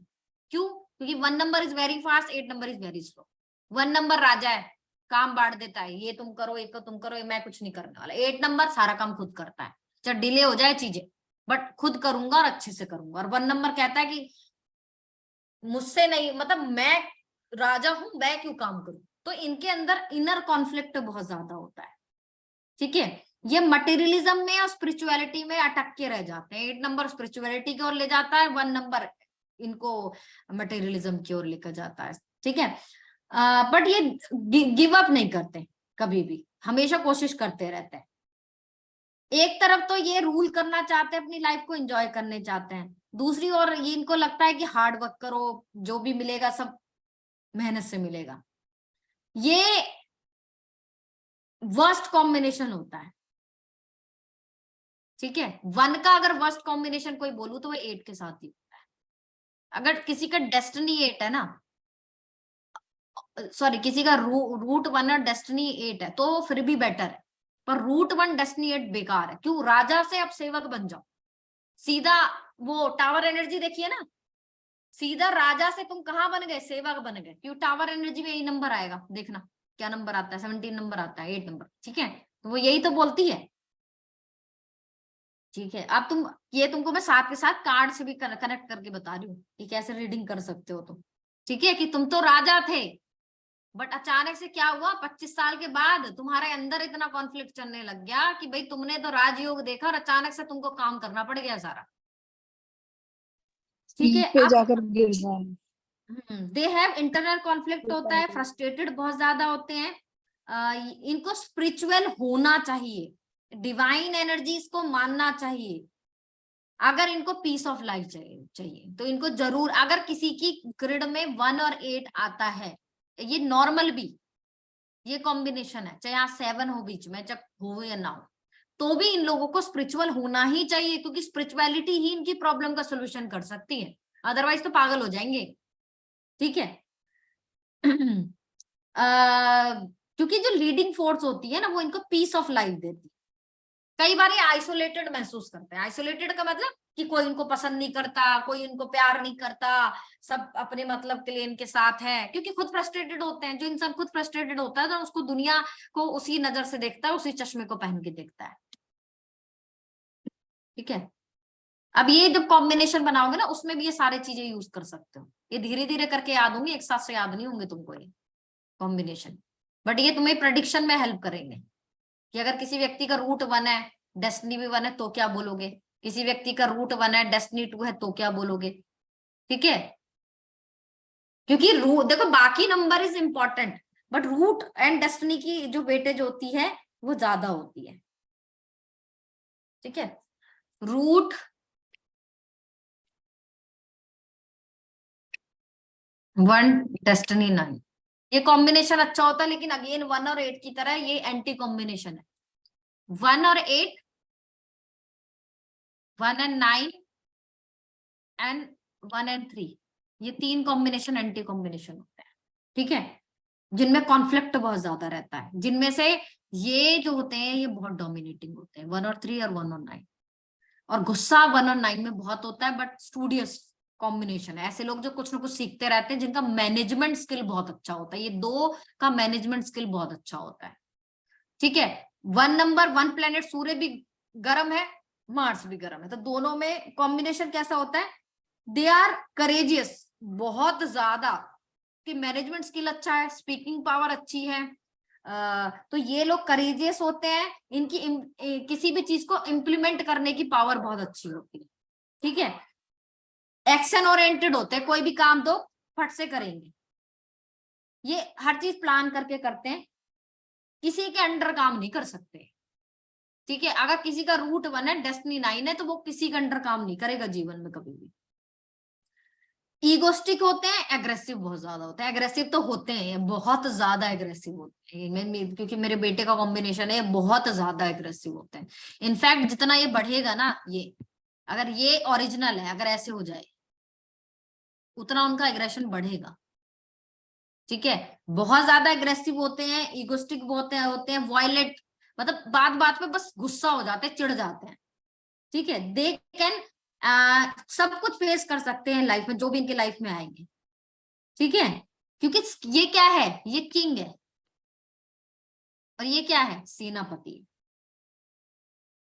क्यों? क्योंकि 1 number is very fast, 8 number is very slow. 1 number राजा है, काम बांट देता है, ये तुम करो, एक तुम करो, मैं कुछ नहीं करने वाला। 8 नंबर सारा काम खुद करता है, चाहे डिले हो जाए चीजें, बट खुद करूंगा और अच्छे से करूंगा। और 1 नंबर कहता है कि मुझसे नहीं, मतलब मैं राजा हूं, मैं क्यों काम करूं। तो इनके अंदर इनर कॉन्फ्लिक्ट बहुत ज्यादा होता है। ठीक है, ये मटेरियलिज्म में और स्पिरिचुअलिटी में अटक के रह जाते हैं। 8 नंबर स्पिरिचुअलिटी की ओर ले जाता है, 1 नंबर इनको मटेरियलिज्म की ओर लेकर जाता है। ठीक है, बट ये गिव अप नहीं करते कभी भी, हमेशा कोशिश करते रहते हैं। एक तरफ तो ये रूल करना चाहते हैं, अपनी लाइफ को एंजॉय करने चाहते हैं, दूसरी ओर ये इनको लगता है कि हार्ड वर्क करो, जो भी मिलेगा सब मेहनत से मिलेगा। ये वर्स्ट कॉम्बिनेशन होता है। ठीक है, 1 का अगर वर्स्ट कॉम्बिनेशन कोई बोलूं तो वो 8 के साथ ही होता है। अगर किसी का डेस्टिनी 8 है ना, सॉरी किसी का रूट 1 और डेस्टिनी 8 है, तो फिर भी बेटर है। पर रूट 1 डेस्टिनी 8 बेकार है। क्यों? राजा से अब सेवक बन जाओ, सीधा वो टावर एनर्जी देखिए ना, सीधा राजा से तुम कहां बन गए? सेवक बन गए। क्यों? टावर एनर्जी में यही नंबर आएगा, देखना क्या नंबर आता है, 17 नंबर आता है, 8 नंबर। ठीक है, तो वो यही तो बोलती है। ठीक है, अब तुम ये तुमको मैं साथ के साथ कार्ड से भी कनेक्ट करके बता रही हूँ कि कैसे रीडिंग कर सकते हो तुम। ठीक है, कि तुम तो राजा थे, बट अचानक से क्या हुआ, 25 साल के बाद तुम्हारे अंदर इतना कॉन्फ्लिक्ट चलने लग गया कि भाई तुमने तो राजयोग देखा और अचानक से तुमको काम करना पड़ गया सारा। ठीक है, पे अब जाकर गिर जाए। दे हैव इंटरनल कॉन्फ्लिक्ट होता है, फ्रस्ट्रेटेड बहुत ज्यादा होते हैं। इनको स्पिरिचुअल होना चाहिए, डिवाइन एनर्जीज को मानना चाहिए। अगर इनको पीस ऑफ लाइफ चाहिए तो इनको जरूर, अगर किसी की ग्रिड में 1 और 8 आता है, ये नॉर्मल भी, ये कॉम्बिनेशन है, चाहे यहाँ 7 हो बीच में, चाहे हो या ना हो, तो भी इन लोगों को स्पिरिचुअल होना ही चाहिए, क्योंकि स्पिरिचुअलिटी ही इनकी प्रॉब्लम का सोल्यूशन कर सकती है, अदरवाइज तो पागल हो जाएंगे। ठीक है, क्योंकि जो लीडिंग फोर्स होती है ना, वो इनको पीस ऑफ लाइफ देती है। कई बार ये आइसोलेटेड महसूस करते हैं। आइसोलेटेड का मतलब कि कोई इनको पसंद नहीं करता, कोई इनको प्यार नहीं करता, सब अपने मतलब के लिए इनके साथ है, क्योंकि खुद फ्रस्ट्रेटेड होते हैं। जो इंसान खुद फ्रस्ट्रेटेड होता है तो उसको दुनिया को उसी नजर से देखता है, उसी चश्मे को पहन के देखता है। ठीक है, अब ये जब कॉम्बिनेशन बनाओगे ना, उसमें भी ये सारी चीजें यूज कर सकते हो। ये धीरे धीरे करके याद होंगे, एक साथ से याद नहीं होंगे तुमको ये कॉम्बिनेशन, बट ये तुम्हें प्रेडिक्शन में हेल्प करेंगे कि अगर किसी व्यक्ति का रूट 1 है, डेस्टिनी भी 1 है, तो क्या बोलोगे। किसी व्यक्ति का रूट 1 है, डेस्टिनी 2 है, तो क्या बोलोगे। ठीक है, क्योंकि रूट देखो, बाकी number is important, but root and destiny की जो वेटेज होती है वो ज्यादा होती है। ठीक है, रूट 1 डेस्टिनी 9, ये कॉम्बिनेशन अच्छा होता है, लेकिन अगेन 1 और 8 की तरह ये एंटी कॉम्बिनेशन है। 1 और 8, 1 and 9 एंड 1 and 3, ये 3 कॉम्बिनेशन एंटी कॉम्बिनेशन होते हैं। ठीक है, जिनमें कॉन्फ्लिक्ट बहुत ज्यादा रहता है, जिनमें से ये जो होते हैं ये बहुत डोमिनेटिंग होते हैं, 1 और 3 और 1 और 9। और गुस्सा 1 और 9 में बहुत होता है, बट स्टूडियस कॉम्बिनेशन है। ऐसे लोग जो कुछ ना कुछ सीखते रहते हैं, जिनका मैनेजमेंट स्किल बहुत अच्छा होता है, ये 2 का मैनेजमेंट स्किल बहुत अच्छा होता है। ठीक है, 1 नंबर 1 प्लेनेट सूर्य भी गर्म है, मार्स भी गर्म है, तो दोनों में कॉम्बिनेशन कैसा होता है, दे आर करेजियस, बहुत ज्यादा, कि मैनेजमेंट स्किल अच्छा है, स्पीकिंग पावर अच्छी है, तो ये लोग करेजियस होते हैं, इनकी किसी भी चीज को इम्प्लीमेंट करने की पावर बहुत अच्छी होती है। ठीक है, एक्शन ओरिएंटेड होते हैं, कोई भी काम दो फट से करेंगे, ये हर चीज प्लान करके करते हैं, किसी के अंडर काम नहीं कर सकते। ठीक है, अगर किसी का रूट 1 है, डेस्टिनी 9 है, तो वो किसी के अंडर काम नहीं करेगा जीवन में कभी भी। ईगोस्टिक होते हैं, एग्रेसिव बहुत ज्यादा होते हैं, एग्रेसिव तो होते हैं, बहुत ज्यादा एग्रेसिव होते हैं, क्योंकि मेरे बेटे का कॉम्बिनेशन है, बहुत ज्यादा एग्रेसिव होते हैं। इनफैक्ट जितना ये बढ़ेगा ना, ये अगर ये ओरिजिनल है, अगर ऐसे हो जाए, उतना उनका एग्रेशन बढ़ेगा। ठीक है, बहुत ज्यादा एग्रेसिव होते हैं, ईगोस्टिक होते हैं वायलेंट, मतलब बात बात पे बस गुस्सा हो जाते हैं, चिढ़ जाते हैं। ठीक है, दे कैन सब कुछ फेस कर सकते हैं लाइफ में, जो भी इनके लाइफ में आएंगे। ठीक है, क्योंकि ये क्या है, ये किंग है, और ये क्या है, सेनापति।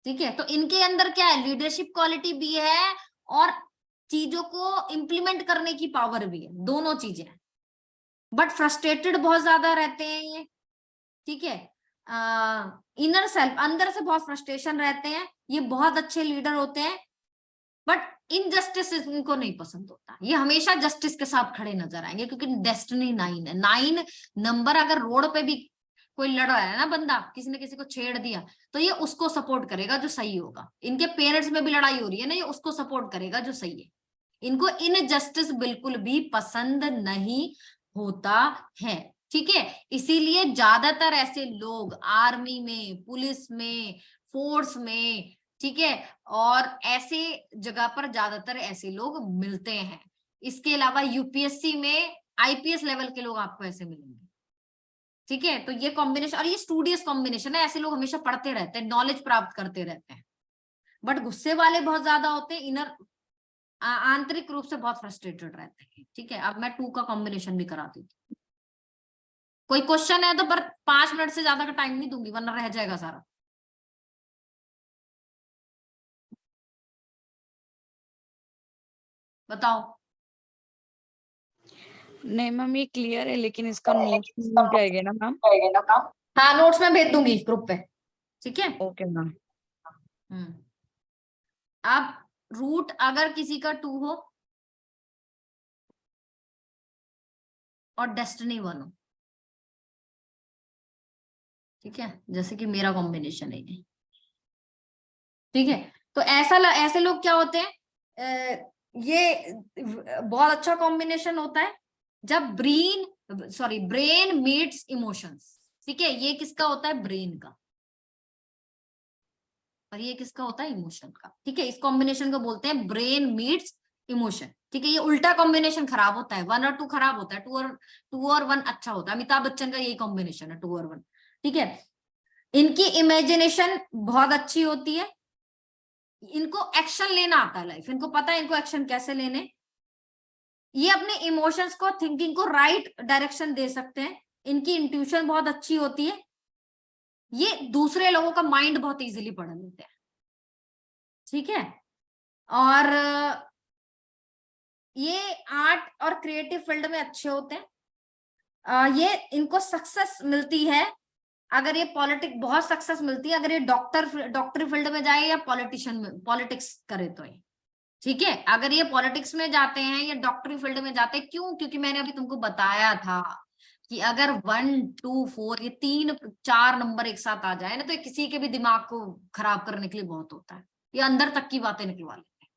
ठीक है, तो इनके अंदर क्या है, लीडरशिप क्वालिटी भी है, और चीजों को इंप्लीमेंट करने की पावर भी है, दोनों चीजें हैं। बट फ्रस्ट्रेटेड बहुत ज्यादा रहते हैं ये। ठीक है, इनर सेल्फ, अंदर से बहुत फ्रस्ट्रेशन रहते हैं, ये बहुत अच्छे लीडर होते हैं, बट इनजस्टिस इनको नहीं पसंद होता, ये हमेशा जस्टिस के साथ खड़े नजर आएंगे, क्योंकि डेस्टिनी 9 है। 9 नंबर, अगर रोड पे भी कोई लड़ रहा है ना बंदा, किसी ने किसी को छेड़ दिया, तो ये उसको सपोर्ट करेगा जो सही होगा। इनके पेरेंट्स में भी लड़ाई हो रही है ना, ये उसको सपोर्ट करेगा जो सही है। इनको इनजस्टिस बिल्कुल भी पसंद नहीं होता है। ठीक है, इसीलिए ज्यादातर ऐसे लोग आर्मी में, पुलिस में, फोर्स में, ठीक है, और ऐसे जगह पर ज्यादातर ऐसे लोग मिलते हैं। इसके अलावा यूपीएससी में आईपीएस लेवल के लोग आपको ऐसे मिलेंगे। ठीक है, तो ये कॉम्बिनेशन, और ये स्टूडियस कॉम्बिनेशन है, ऐसे लोग हमेशा पढ़ते रहते हैं, नॉलेज प्राप्त करते रहते हैं, बट गुस्से वाले बहुत ज्यादा होते हैं, इनर आंतरिक रूप से बहुत फ्रस्ट्रेटेड रहते हैं। ठीक है, अब मैं 2 का कॉम्बिनेशन भी कराती हूँ। कोई क्वेश्चन है तो, पर 5 मिनट से ज्यादा का टाइम नहीं दूंगी, वरना रह जाएगा सारा। बताओ। नहीं मैम, ये क्लियर है, लेकिन इसका नोट्स मिल जाएगा ना मैम? हाँ, नोट्स में भेज दूंगी ग्रुप पे। ठीक है, ओके मैम। अब रूट अगर किसी का 2 हो और डेस्टिनी 1 हो, ठीक है, जैसे कि मेरा कॉम्बिनेशन है ये। ठीक है, तो ऐसे लोग क्या होते हैं, ये बहुत अच्छा कॉम्बिनेशन होता है जब ब्रेन मीट्स इमोशंस। ठीक है, ये किसका होता है, ब्रेन का, और ये किसका होता है, इमोशन का। ठीक है, इस कॉम्बिनेशन को बोलते हैं ब्रेन मीट्स इमोशन। ठीक है, ये उल्टा कॉम्बिनेशन खराब होता है, 1 और 2 खराब होता है, 2 और 1 अच्छा होता है। अमिताभ बच्चन का यही कॉम्बिनेशन है, 2 और 1। ठीक है, इनकी इमेजिनेशन बहुत अच्छी होती है, इनको एक्शन लेना आता है लाइफ, इनको पता है इनको एक्शन कैसे लेने, ये अपने इमोशंस को, थिंकिंग को राइट डायरेक्शन दे सकते हैं, इनकी इंट्यूशन बहुत अच्छी होती है, ये दूसरे लोगों का माइंड बहुत इजीली पढ़ लेते हैं। ठीक है, और ये आर्ट और क्रिएटिव फील्ड में अच्छे होते हैं। ये इनको सक्सेस मिलती है अगर ये बहुत सक्सेस मिलती है अगर ये डॉक्टरी फील्ड में जाए या पॉलिटिक्स करे तो ये। ठीक है, अगर ये पॉलिटिक्स में जाते हैं या डॉक्टरी फील्ड में जाते हैं, क्यों, क्योंकि मैंने अभी तुमको बताया था कि अगर 1, 2, 4 ये 3, 4 नंबर एक साथ आ जाए ना, तो ये किसी के भी दिमाग को खराब करने के लिए बहुत होता है, ये अंदर तक की बातें निकलवा लेते हैं।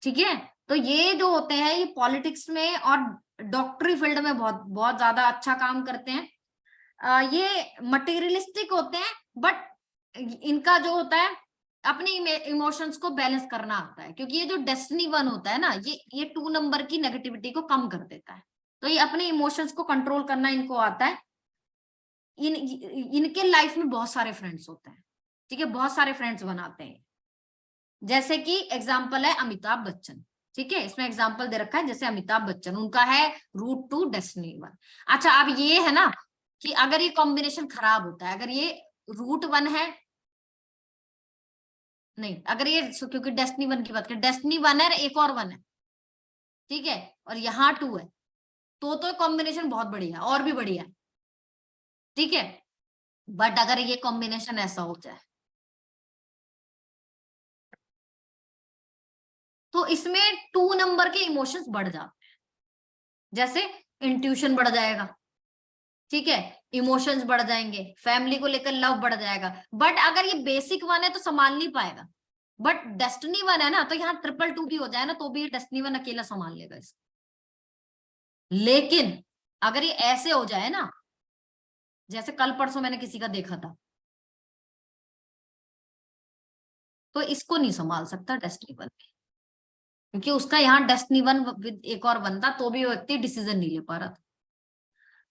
ठीक है, तो ये जो होते हैं ये पॉलिटिक्स में और डॉक्टरी फील्ड में बहुत बहुत ज्यादा अच्छा काम करते हैं। ये मटेरियलिस्टिक होते हैं, बट इनका जो होता है अपने इमोशंस को बैलेंस करना आता है, क्योंकि ये जो डेस्टिनी 1 होता है ना, ये 2 नंबर की नेगेटिविटी को कम कर देता है, तो ये अपने इमोशंस को कंट्रोल करना इनको आता है। इनके लाइफ में बहुत सारे फ्रेंड्स होते हैं। ठीक है, बहुत सारे फ्रेंड्स बनाते हैं, जैसे कि एग्जाम्पल है अमिताभ बच्चन, ठीक है, इसमें एग्जाम्पल दे रखा है जैसे अमिताभ बच्चन, उनका है रूट 2 डेस्टिनी 1। अच्छा, अब ये है ना कि अगर ये कॉम्बिनेशन खराब होता है, अगर ये रूट 1 है, नहीं अगर ये क्योंकि डेस्टिनी 1 की बात करें, डेस्टिनी 1 है एक और 1 है, ठीक है, और यहाँ 2 है, तो कॉम्बिनेशन बहुत बढ़िया, और भी बढ़िया है, ठीक है। बट अगर ये कॉम्बिनेशन ऐसा हो जाए तो इसमें 2 नंबर के इमोशंस बढ़ जाते हैं, जैसे इंट्यूशन बढ़ जाएगा, ठीक है, इमोशंस बढ़ जाएंगे, फैमिली को लेकर लव बढ़ जाएगा। बट अगर ये बेसिक 1 है तो संभाल नहीं पाएगा, बट डेस्टिनी 1 है ना, तो यहाँ 222 भी हो जाए ना तो भी डेस्टिनी 1 अकेला संभाल लेगा इसको। लेकिन अगर ये ऐसे हो जाए ना, जैसे कल परसों मैंने किसी का देखा था, तो इसको नहीं संभाल सकता डेस्टिनी 1, क्योंकि उसका यहाँ डेस्टिनी 1 विद एक और 1 था, तो भी वो व्यक्ति डिसीजन नहीं ले पा रहा था।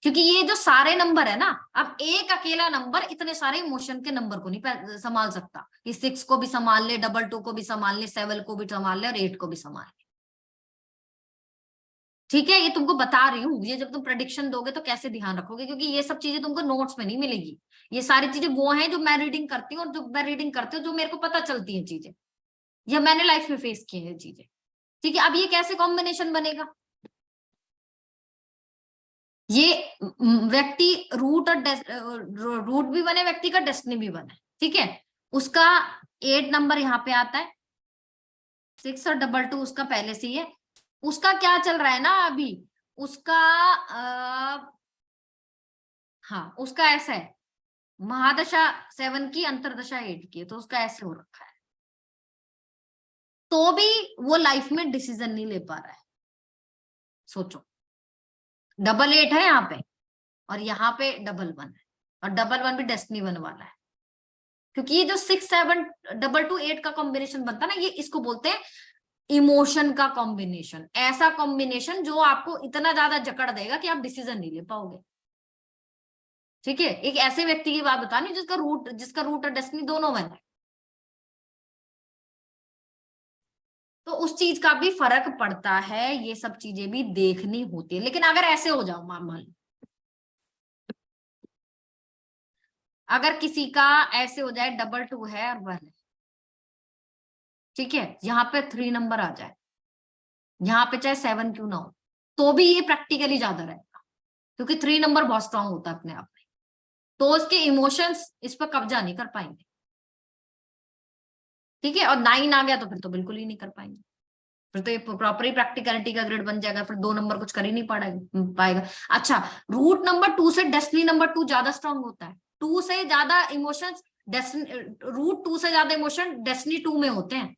क्योंकि ये जो सारे नंबर है ना, अब एक अकेला नंबर इतने सारे इमोशन के नंबर को नहीं संभाल सकता। ये 6 को भी संभाल ले, 22 को भी संभाल ले, 7 को भी संभाल ले और 8 को भी संभाल ले, ठीक है। ये तुमको बता रही हूँ, ये जब तुम प्रेडिक्शन दोगे तो कैसे ध्यान रखोगे, क्योंकि ये सब चीजें तुमको नोट्स में नहीं मिलेगी। ये सारी चीजें वो हैं जो मैं रीडिंग करती हूँ, और जो मैं रीडिंग करती हूँ जो मेरे को पता चलती है चीजें, या मैंने लाइफ में फेस की है चीजें, ठीक है। अब ये कैसे कॉम्बिनेशन बनेगा, ये व्यक्ति रूट और रूट भी बने, व्यक्ति का डेस्टिनी भी बने, ठीक है। उसका 8 नंबर यहाँ पे आता है, 6 और 22 उसका पहले से ही है। उसका क्या चल रहा है ना अभी, उसका हाँ उसका ऐसा है, महादशा 7 की, अंतरदशा 8 की, तो उसका ऐसे हो रखा है, तो भी वो लाइफ में डिसीजन नहीं ले पा रहा है। सोचो, 888 है यहाँ पे, और यहाँ पे 11 है, और 11 भी डेस्टिनी 1 वाला है, क्योंकि ये जो 6 7 2 8 का कॉम्बिनेशन बनता है ना, ये इसको बोलते हैं इमोशन का कॉम्बिनेशन। ऐसा कॉम्बिनेशन जो आपको इतना ज्यादा जकड़ देगा कि आप डिसीजन नहीं ले पाओगे, ठीक है। एक ऐसे व्यक्ति की बात बतानी जिसका रूट और डेस्टिनी दोनों 1 है, तो उस चीज का भी फर्क पड़ता है, ये सब चीजें भी देखनी होती है। लेकिन अगर ऐसे हो जाओ, मान लो अगर किसी का ऐसे हो जाए 22 है और 1 है, ठीक है, यहाँ पे 3 नंबर आ जाए, यहाँ पे चाहे 7 क्यों ना हो, तो भी ये प्रैक्टिकली ज्यादा रहेगा, क्योंकि 3 नंबर बहुत स्ट्रांग होता है अपने आप में, तो उसके इमोशंस इस पर कब्जा नहीं कर पाएंगे, ठीक है। और 9 आ गया तो फिर तो बिल्कुल ही नहीं कर पाएंगे, फिर तो ये प्रॉपर ही प्रैक्टिकलिटी का ग्रेड बन जाएगा, फिर 2 नंबर कुछ कर ही नहीं पाएगा। अच्छा, रूट नंबर 2 से डेस्टिनी नंबर 2 ज्यादा स्ट्रांग होता है, 2 से ज्यादा इमोशंस रूट 2 से ज्यादा इमोशन डेस्टिनी 2 में होते हैं।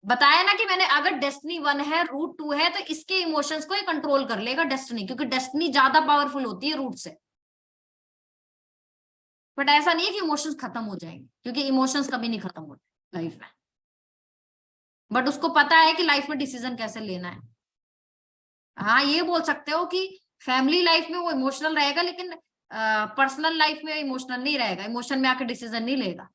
बताया ना कि मैंने, अगर डेस्टिनी 1 है रूट 2 है, तो इसके इमोशंस को ये कंट्रोल कर लेगा डेस्टिनी, क्योंकि डेस्टिनी ज्यादा पावरफुल होती है रूट से। बट ऐसा नहीं है कि इमोशंस खत्म हो जाएंगे, क्योंकि इमोशंस कभी नहीं खत्म होते लाइफ में, बट उसको पता है कि लाइफ में डिसीजन कैसे लेना है। हाँ, ये बोल सकते हो कि फैमिली लाइफ में वो इमोशनल रहेगा, लेकिन पर्सनल लाइफ में इमोशनल नहीं रहेगा, इमोशन में आके डिसीजन नहीं लेगा।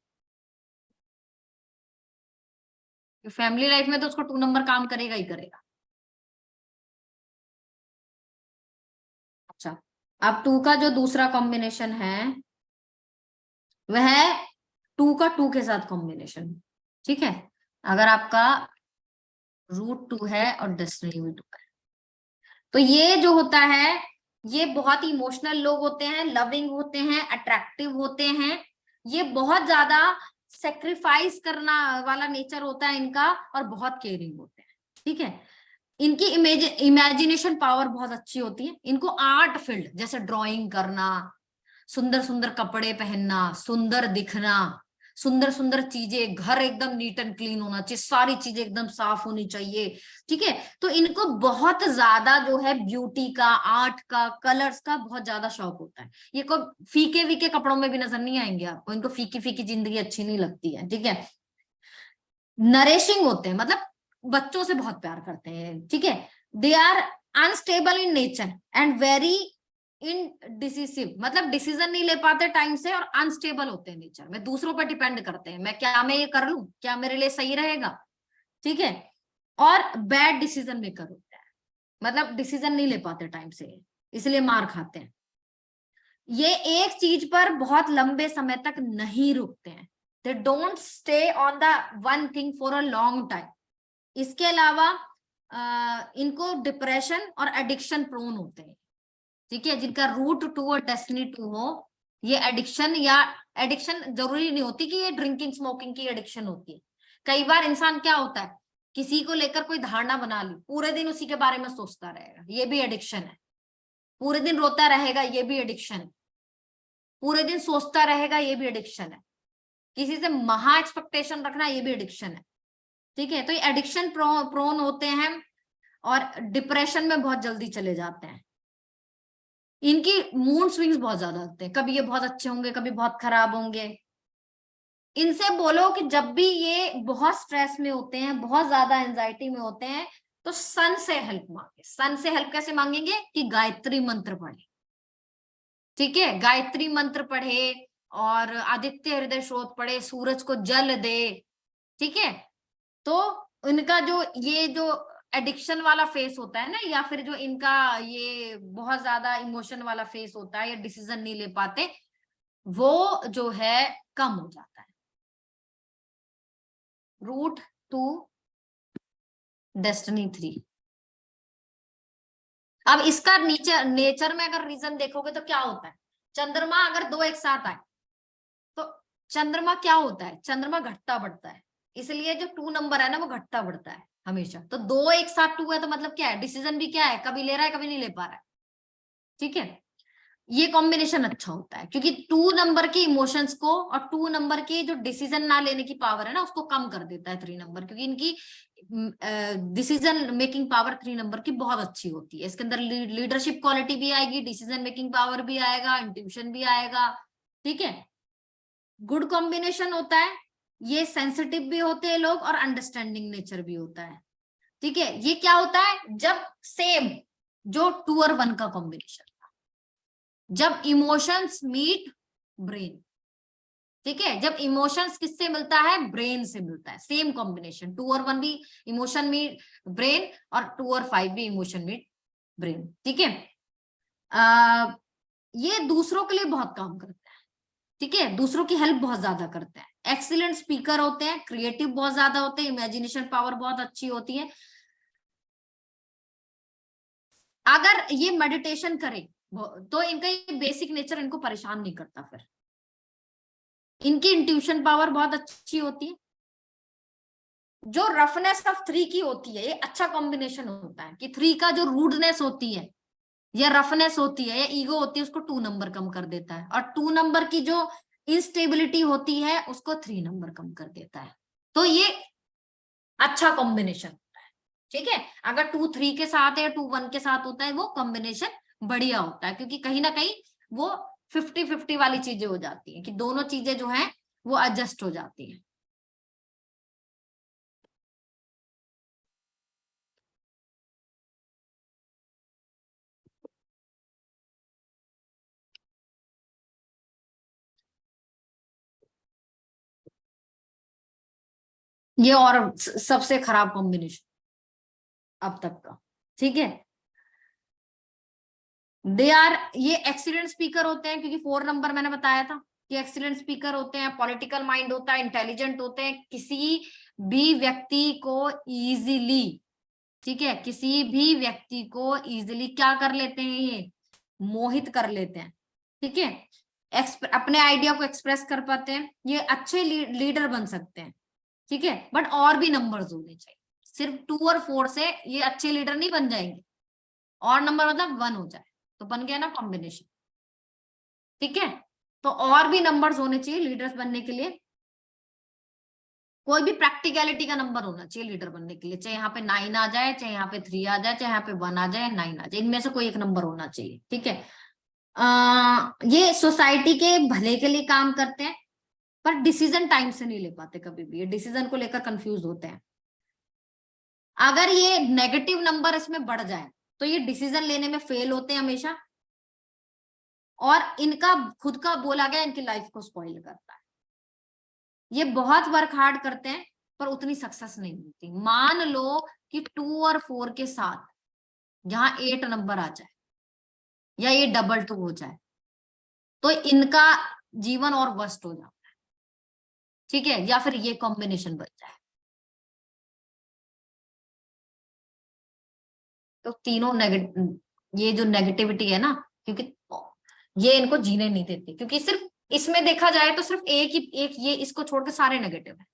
फैमिली लाइफ में तो उसको 2 नंबर काम करेगा ही करेगा। अच्छा, अब 2 का जो दूसरा कॉम्बिनेशन है वह 2 का 2 के साथ कॉम्बिनेशन, ठीक है। अगर आपका रूट 2 है और डेस्टिनी भी 2 है, तो ये जो होता है, ये बहुत ही इमोशनल लोग होते हैं, लविंग होते हैं, अट्रैक्टिव होते हैं, ये बहुत ज्यादा सेक्रीफाइस करना वाला नेचर होता है इनका, और बहुत केयरिंग होते हैं, ठीक है। इनकी इमेजिनेशन पावर बहुत अच्छी होती है। इनको आर्ट फील्ड, जैसे ड्राइंग करना, सुंदर सुंदर कपड़े पहनना, सुंदर दिखना, सुंदर सुंदर चीजें, घर एकदम नीट एंड क्लीन होना चाहिए, सारी चीजें एकदम साफ होनी चाहिए, ठीक है। तो इनको बहुत ज्यादा जो है ब्यूटी का, आर्ट का, कलर्स का बहुत ज्यादा शौक होता है। ये को फीके वीके कपड़ों में भी नजर नहीं आएंगे आपको, इनको फीकी फीकी जिंदगी अच्छी नहीं लगती है, ठीक है। नरेशिंग होते हैं, मतलब बच्चों से बहुत प्यार करते हैं, ठीक है। They are unstable in nature and very indecisive, मतलब डिसीजन नहीं ले पाते टाइम से, और अनस्टेबल होते हैं नेचर में, दूसरों पर डिपेंड करते हैं, मैं ये कर लूं, क्या मेरे लिए सही रहेगा, ठीक है। और बैड डिसीजन मेकर होते हैं, मतलब डिसीजन नहीं ले पाते टाइम से, इसलिए मार खाते हैं। ये एक चीज पर बहुत लंबे समय तक नहीं रुकते हैं, they don't stay on the one thing for a long time. इसके अलावा इनको डिप्रेशन और एडिक्शन प्रोन होते हैं, ठीक है, जिनका रूट टू और डेस्टिनी टू हो। ये एडिक्शन, या एडिक्शन जरूरी नहीं होती कि ये ड्रिंकिंग स्मोकिंग की एडिक्शन होती है। कई बार इंसान क्या होता है, किसी को लेकर कोई धारणा बना ली, पूरे दिन उसी के बारे में सोचता रहेगा, ये भी एडिक्शन है। पूरे दिन रोता रहेगा, ये भी एडिक्शन है। पूरे दिन सोचता रहेगा, ये भी एडिक्शन है। किसी से महा एक्सपेक्टेशन रखना, ये भी एडिक्शन है, ठीक है। तो ये एडिक्शन प्रोन होते हैं और डिप्रेशन में बहुत जल्दी चले जाते हैं। इनकी मूड स्विंग्स बहुत ज्यादा होते हैं, कभी ये बहुत अच्छे होंगे, कभी बहुत खराब होंगे। इनसे बोलो कि जब भी ये बहुत स्ट्रेस में होते हैं, बहुत ज्यादा एंजाइटी में होते हैं, तो सन से हेल्प मांगे। सन से हेल्प कैसे मांगेंगे कि गायत्री मंत्र पढ़े, ठीक है, गायत्री मंत्र पढ़े और आदित्य हृदय स्रोत पढ़े, सूरज को जल दे, ठीक है। तो इनका जो ये जो एडिक्शन वाला फेस होता है ना, या फिर जो इनका ये बहुत ज्यादा इमोशन वाला फेस होता है, या डिसीजन नहीं ले पाते, वो जो है कम हो जाता है। Root to destiny 3। अब इसका नेचर में अगर रीजन देखोगे तो क्या होता है, चंद्रमा अगर दो एक साथ आए तो चंद्रमा क्या होता है, चंद्रमा घटता बढ़ता है, इसलिए जो 2 नंबर है ना वो घटता बढ़ता है हमेशा। तो 2 एक साथ 2 है तो मतलब क्या है, डिसीजन भी क्या है, कभी ले रहा है कभी नहीं ले पा रहा है, ठीक है। ये कॉम्बिनेशन अच्छा होता है क्योंकि 2 नंबर के इमोशंस को और 2 नंबर के जो डिसीजन ना लेने की पावर है ना उसको कम कर देता है 3 नंबर, क्योंकि इनकी डिसीजन मेकिंग पावर 3 नंबर की बहुत अच्छी होती है। इसके अंदर लीडरशिप क्वालिटी भी आएगी, डिसीजन मेकिंग पावर भी आएगा, इंट्यूशन भी आएगा, ठीक है। गुड कॉम्बिनेशन होता है, ये सेंसिटिव भी होते हैं लोग और अंडरस्टैंडिंग नेचर भी होता है, ठीक है। ये क्या होता है, जब सेम जो 2 और 1 का कॉम्बिनेशन, जब इमोशंस मीट ब्रेन, ठीक है, जब इमोशंस किससे मिलता है, ब्रेन से मिलता है। सेम कॉम्बिनेशन 2 और 1 भी इमोशन मीट ब्रेन और 2 और 5 भी इमोशन मीट ब्रेन, ठीक है। ये दूसरों के लिए बहुत काम करता है, ठीक है, दूसरों की हेल्प बहुत ज्यादा करता है। एक्सीलेंट स्पीकर होते हैं, क्रिएटिव बहुत ज्यादा होते हैं, इमेजिनेशन पावर बहुत अच्छी होती है। अगर ये मेडिटेशन करें तो इनका ये बेसिक नेचर इनको परेशान नहीं करता, फिर इनकी इंट्यूशन पावर बहुत अच्छी होती है। जो रफनेस ऑफ 3 की होती है, ये अच्छा कॉम्बिनेशन होता है कि 3 का जो रूडनेस होती है या रफनेस होती है या ईगो होती है उसको 2 नंबर कम कर देता है, और 2 नंबर की जो इंस्टेबिलिटी होती है उसको 3 नंबर कम कर देता है। तो ये अच्छा कॉम्बिनेशन होता है, ठीक है। अगर 2 3 के साथ है या 2 1 के साथ होता है वो कॉम्बिनेशन बढ़िया होता है, क्योंकि कहीं ना कहीं वो 50-50 वाली चीजें हो जाती हैं कि दोनों चीजें जो हैं वो एडजस्ट हो जाती हैं। ये और सबसे खराब कॉम्बिनेशन अब तक का, ठीक है। दे आर, ये एक्सीलेंट स्पीकर होते हैं क्योंकि 4 नंबर मैंने बताया था कि एक्सीलेंट स्पीकर होते हैं, पॉलिटिकल माइंड होता है, इंटेलिजेंट होते हैं, किसी भी व्यक्ति को इजीली, ठीक है, किसी भी व्यक्ति को इजीली क्या कर लेते हैं, ये मोहित कर लेते हैं, ठीक है। अपने आइडिया को एक्सप्रेस कर पाते हैं, ये अच्छे लीडर बन सकते हैं, ठीक है। बट और भी नंबर्स होने चाहिए, सिर्फ 2 और 4 से ये अच्छे लीडर नहीं बन जाएंगे, और नंबर मतलब 1 हो जाए तो बन गया ना कॉम्बिनेशन, ठीक है। तो और भी नंबर्स होने चाहिए लीडर्स बनने के लिए। कोई भी प्रैक्टिकलिटी का नंबर होना चाहिए लीडर बनने के लिए, चाहे यहाँ पे 9 आ जाए, चाहे यहाँ पे 3 आ जाए, चाहे यहाँ पे 1 आ जाए, 9 आ जाए, इनमें से कोई एक नंबर होना चाहिए, ठीक है। ये सोसाइटी के भले के लिए काम करते हैं पर डिसीजन टाइम से नहीं ले पाते, कभी भी ये डिसीजन को लेकर कंफ्यूज होते हैं। अगर ये नेगेटिव नंबर इसमें बढ़ जाए तो ये डिसीजन लेने में फेल होते हैं हमेशा, और इनका खुद का बोला गया इनकी लाइफ को स्पॉइल करता है। ये बहुत वर्क हार्ड करते हैं पर उतनी सक्सेस नहीं मिलती। मान लो कि 2 और 4 के साथ जहां 8 नंबर आ जाए या ये डबल 2 हो जाए तो इनका जीवन और वर्स्ट हो जाता है, ठीक है, या फिर ये कॉम्बिनेशन बच जाए। तो तीनों नेगेटिव, ये जो नेगेटिविटी है ना, क्योंकि ये इनको जीने नहीं देती, क्योंकि सिर्फ इसमें देखा जाए तो सिर्फ एक ये इसको छोड़ के सारे नेगेटिव है।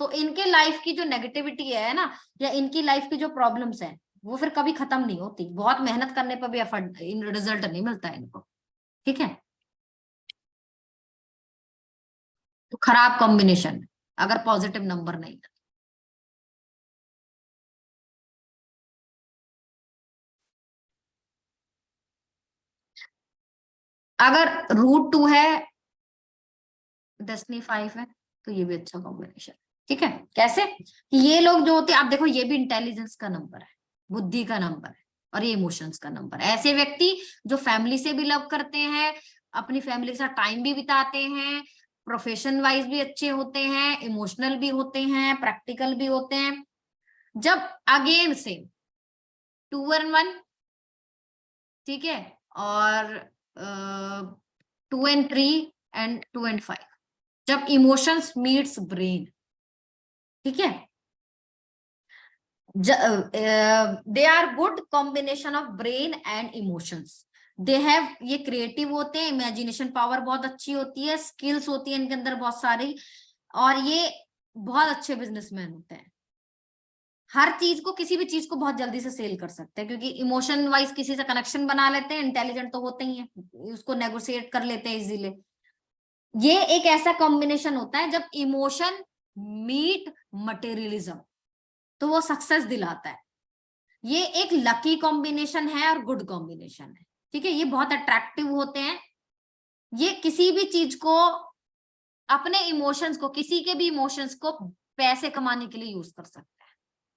तो इनके लाइफ की जो नेगेटिविटी है ना, या इनकी लाइफ की जो प्रॉब्लम्स है, वो फिर कभी खत्म नहीं होती। बहुत मेहनत करने पर भी एफर्ट रिजल्ट नहीं मिलता है इनको, ठीक है। तो खराब कॉम्बिनेशन अगर पॉजिटिव नंबर नहीं है। अगर रूट 2 है, डेस्टिनी 5 है, तो ये भी अच्छा कॉम्बिनेशन, ठीक है। कैसे कि ये लोग जो होते हैं, आप देखो ये भी इंटेलिजेंस का नंबर है, बुद्धि का नंबर है, और ये इमोशंस का नंबर है। ऐसे व्यक्ति जो फैमिली से भी लव करते हैं, अपनी फैमिली के साथ टाइम भी बिताते हैं, प्रोफेशन वाइज भी अच्छे होते हैं, इमोशनल भी होते हैं, प्रैक्टिकल भी होते हैं। जब अगेन से 2 और 1, ठीक है, और 2 और 3 एंड 2 और 5, जब इमोशंस मीट्स ब्रेन, ठीक है, they are good combination of brain and emotions. They have, ये क्रिएटिव होते हैं, इमेजिनेशन पावर बहुत अच्छी होती है, स्किल्स होती है इनके अंदर बहुत सारी, और ये बहुत अच्छे बिजनेसमैन होते हैं। हर चीज को, किसी भी चीज को बहुत जल्दी से सेल कर सकते हैं, क्योंकि इमोशन वाइज किसी से कनेक्शन बना लेते हैं, इंटेलिजेंट तो होते ही हैं, उसको नेगोशिएट कर लेते हैं इजीली। ये एक ऐसा कॉम्बिनेशन होता है जब इमोशन मीट मटेरियलिज्म, तो वो सक्सेस दिलाता है। ये एक लकी कॉम्बिनेशन है और गुड कॉम्बिनेशन है, ठीक है। ये बहुत अट्रैक्टिव होते हैं। ये किसी भी चीज को, अपने इमोशंस को, किसी के भी इमोशंस को पैसे कमाने के लिए यूज कर सकते हैं,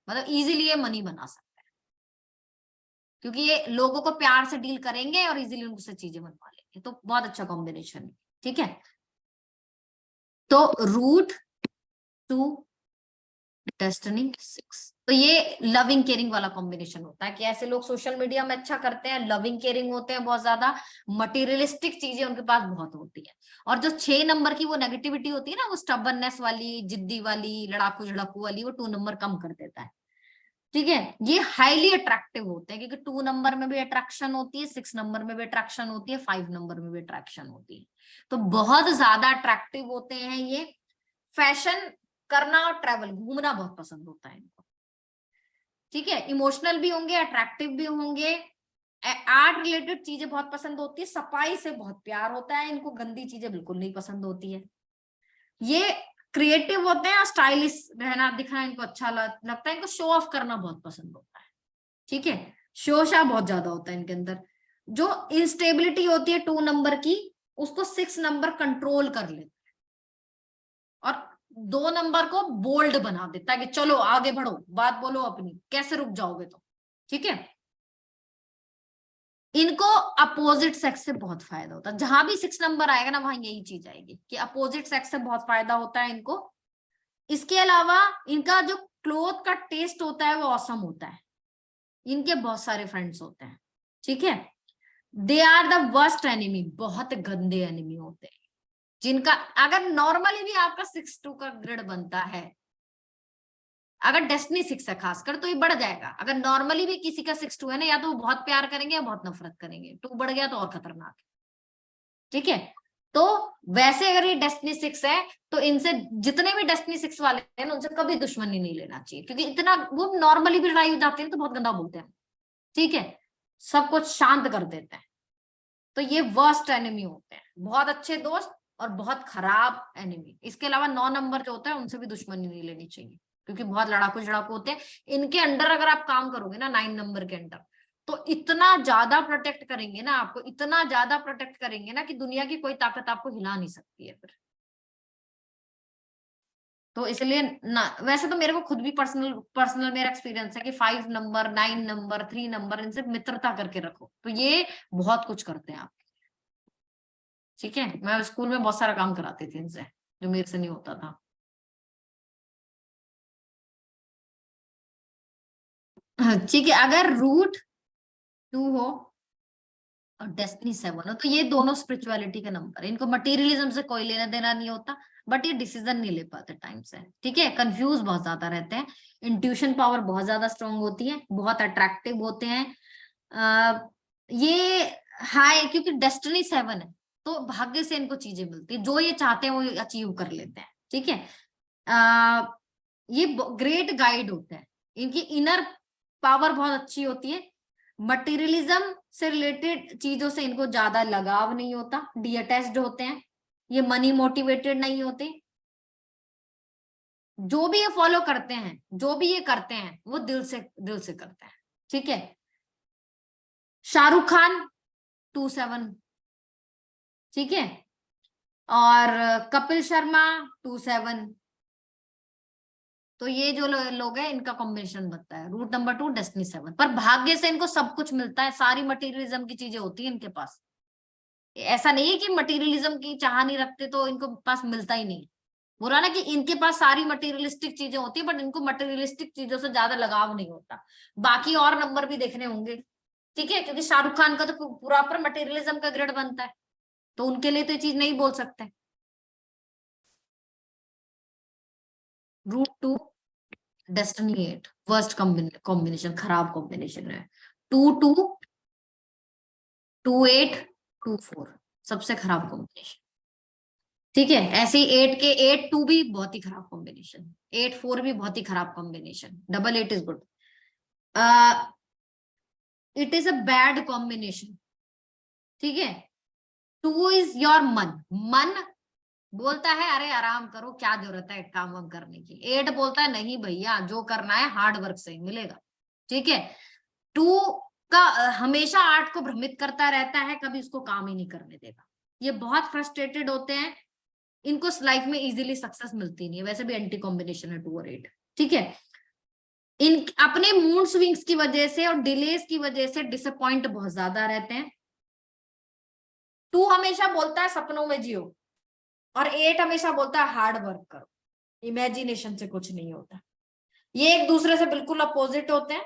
मतलब इजीली ये मनी बना सकते हैं, क्योंकि ये लोगों को प्यार से डील करेंगे और इजीली उनसे चीजें बनवा लेंगे। तो बहुत अच्छा कॉम्बिनेशन है, ठीक है। तो रूट 2, डेस्टिनी 6, तो ये लविंग केयरिंग वाला कॉम्बिनेशन होता है कि ऐसे लोग सोशल मीडिया में अच्छा करते हैं, लविंग केयरिंग होते हैं बहुत ज्यादा, मटेरियलिस्टिक चीजें उनके पास बहुत होती है। और जो 6 नंबर की वो नेगेटिविटी होती है ना, वो स्टबर्ननेस वाली, जिद्दी वाली, लड़ाकू झड़कू वाली, वो 2 नंबर कम कर देता है, ठीक है। ये हाईली अट्रैक्टिव होते हैं, क्योंकि 2 नंबर में भी अट्रैक्शन होती है, 6 नंबर में भी अट्रैक्शन होती है, 5 नंबर में भी अट्रैक्शन होती है। तो बहुत ज्यादा अट्रैक्टिव होते हैं ये। फैशन करना और ट्रैवल, घूमना बहुत पसंद होता है इनको, ठीक है। इमोशनल भी होंगे, अट्रैक्टिव भी होंगे, आर्ट रिलेटेड चीजें बहुत पसंद होती है, सफाई से बहुत प्यार होता है इनको, गंदी चीजें बिल्कुल नहीं पसंद होती है। ये क्रिएटिव होते हैं और स्टाइलिश रहना, दिखना इनको अच्छा लगता है, इनको शो ऑफ करना बहुत पसंद होता है, ठीक है। शोशा बहुत ज्यादा होता है इनके अंदर। जो इंस्टेबिलिटी होती है 2 नंबर की, उसको 6 नंबर कंट्रोल कर लेता है, और 2 नंबर को बोल्ड बना देता है कि चलो आगे बढ़ो, बात बोलो अपनी, कैसे रुक जाओगे तो, ठीक है। इनको अपोजिट सेक्स से बहुत फायदा होता है। जहां भी 6 नंबर आएगा ना, वहां यही चीज आएगी कि अपोजिट सेक्स से बहुत फायदा होता है इनको। इसके अलावा इनका जो क्लोथ का टेस्ट होता है वो ऑसम होता है। इनके बहुत सारे फ्रेंड्स होते हैं, ठीक है। They are the worst enemy, बहुत गंदे एनिमी होते हैं जिनका, अगर नॉर्मली भी आपका 6-2 का ग्रेड बनता है, अगर डेस्टिनी 6 है खासकर, तो ये बढ़ जाएगा। अगर नॉर्मली भी किसी का 6-2 है ना, या तो वो बहुत प्यार करेंगे या बहुत नफरत करेंगे, 2 बढ़ गया तो और खतरनाक है, ठीक है। तो वैसे अगर ये डेस्टिनी 6 है, तो इनसे, जितने भी डेस्टिनी 6 वाले हैं ना, उनसे कभी दुश्मनी नहीं लेना चाहिए, क्योंकि इतना वो नॉर्मली भी लड़ाई हो जाती है तो बहुत गंदा बोलते हैं, ठीक है, सब कुछ शांत कर देते हैं। तो ये वर्स्ट एनिमी होते हैं, बहुत अच्छे दोस्त और बहुत खराब एनिमी। इसके अलावा 9 नंबर जो होता है, उनसे भी दुश्मनी नहीं लेनी चाहिए, क्योंकि बहुत लड़ाकू झड़ाकू होते हैं। इनके अंडर अगर आप काम करोगे ना, 9 नंबर के अंडर, तो इतना ज्यादा प्रोटेक्ट करेंगे ना आपको, इतना ज्यादा प्रोटेक्ट करेंगे ना कि दुनिया की कोई ताकत आपको हिला नहीं सकती है फिर। तो इसलिए ना, वैसे तो मेरे को खुद भी पर्सनल मेरा एक्सपीरियंस है कि 5 नंबर, 9 नंबर, 3 नंबर, इनसे मित्रता करके रखो, तो ये बहुत कुछ करते हैं आप। ठीक है, मैं स्कूल में बहुत सारा काम कराती थी इनसे जो मेरे से नहीं होता था। ठीक है, अगर रूट 2 हो और डेस्टिनी 7 हो तो ये दोनों स्पिरिचुअलिटी के नंबर है। इनको मटेरियलिज्म से कोई लेना देना नहीं होता, बट ये डिसीजन नहीं ले पाते टाइम से। ठीक है, कंफ्यूज बहुत ज्यादा रहते हैं, इंट्यूशन पावर बहुत ज्यादा स्ट्रांग होती है, बहुत अट्रैक्टिव होते हैं। ये हाई, क्योंकि डेस्टिनी 7 है तो भाग्य से इनको चीजें मिलती है, जो ये चाहते हैं वो अचीव कर लेते हैं। ठीक है, ये ग्रेट गाइड होते हैं, इनकी इनर पावर बहुत अच्छी होती है। मटेरियलिज्म से रिलेटेड चीजों से इनको ज्यादा लगाव नहीं होता, डिअटैच्ड होते हैं, ये मनी मोटिवेटेड नहीं होते। जो भी ये फॉलो करते हैं, जो भी ये करते हैं वो दिल से करते हैं। ठीक है, शाहरुख खान 27, ठीक है, और कपिल शर्मा 27। तो ये जो लोग हैं इनका कॉम्बिनेशन बनता है रूट नंबर 2 डेस्टिनी 7। पर भाग्य से इनको सब कुछ मिलता है, सारी मटेरियलिज्म की चीजें होती है इनके पास। ऐसा नहीं है कि मटेरियलिज्म की चाह नहीं रखते तो इनको पास मिलता ही नहीं। बोला ना कि इनके पास सारी मटेरियलिस्टिक चीजें होती है, बट इनको मटेरियलिस्टिक चीजों से ज्यादा लगाव नहीं होता। बाकी और नंबर भी देखने होंगे, ठीक है, क्योंकि शाहरुख खान का तो पूरा पर मटेरियलिज्म का ग्रेड बनता है, तो उनके लिए तो ये चीज नहीं बोल सकते। रूट 2 डेस्टिनी 8 वर्स्ट कॉम्बिनेशन, खराब कॉम्बिनेशन है। 2 2 2 8 2 4 सबसे खराब कॉम्बिनेशन। ठीक है, ऐसे ही 8 के 8 2 भी बहुत ही खराब कॉम्बिनेशन, 8 4 भी बहुत ही खराब combination, double 8 is good. It is a bad combination. ठीक है, 2 इज योर मन बोलता है अरे आराम करो, क्या जरूरत है काम वाम करने की। 8 बोलता है नहीं भैया, जो करना है हार्ड वर्क से ही मिलेगा। ठीक है, 2 का हमेशा 8 को भ्रमित करता रहता है, कभी उसको काम ही नहीं करने देगा। ये बहुत फ्रस्ट्रेटेड होते हैं, इनको लाइफ में इजीली सक्सेस मिलती नहीं है। वैसे भी एंटी कॉम्बिनेशन है 2 और 8। ठीक है, इन अपने मूड स्विंग्स की वजह से और डिलेस की वजह से डिसअपॉइंट बहुत ज्यादा रहते हैं। 2 हमेशा बोलता है सपनों में जियो, और 8 हमेशा बोलता है हार्ड वर्क करो, इमेजिनेशन से कुछ नहीं होता। ये एक दूसरे से बिल्कुल अपोजिट होते हैं,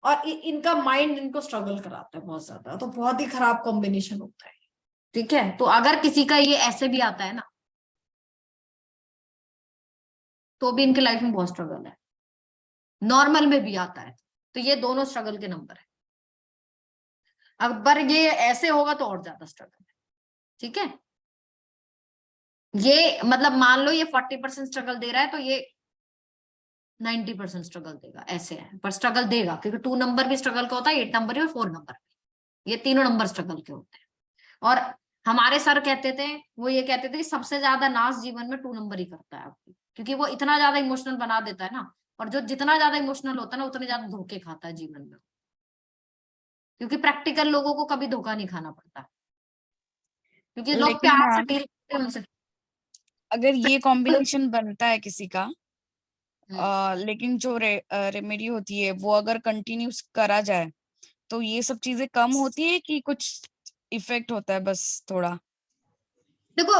और इनका माइंड इनको स्ट्रगल कराता है बहुत ज्यादा, तो बहुत ही खराब कॉम्बिनेशन होता है। ठीक है, तो अगर किसी का ये ऐसे भी आता है ना, तो भी इनके लाइफ में बहुत स्ट्रगल है। नॉर्मल में भी आता है, तो ये दोनों स्ट्रगल के नंबर है। अगर ये ऐसे होगा तो और ज्यादा स्ट्रगल है। ठीक है, ये मतलब मान लो ये 40% स्ट्रगल दे रहा है, तो ये 90% स्ट्रगल देगा, ऐसे है। पर स्ट्रगल देगा, क्योंकि 2 नंबर भी स्ट्रगल का होता है, 8 नंबर भी और 4 नंबर भी, ये तीनों नंबर स्ट्रगल के होते हैं। और हमारे सर कहते थे, वो ये कहते थे कि सबसे ज्यादा नाश जीवन में 2 नंबर ही करता है आपकी, क्योंकि वो इतना ज्यादा इमोशनल बना देता है ना, और जो जितना ज्यादा इमोशनल होता है ना उतने ज्यादा धोखे खाता है जीवन में, क्योंकि प्रैक्टिकल लोगों को कभी धोखा नहीं खाना पड़ता, क्योंकि लोग लेकिन प्यार से मैम, डील करते हैं उनसे। अगर ये कॉम्बिनेशन बनता है किसी का, हम्म। लेकिन जो रेमेडी होती है वो अगर कंटिन्यूस करा जाए तो ये सब चीजें कम होती है कि कुछ इफेक्ट होता है बस थोड़ा? देखो,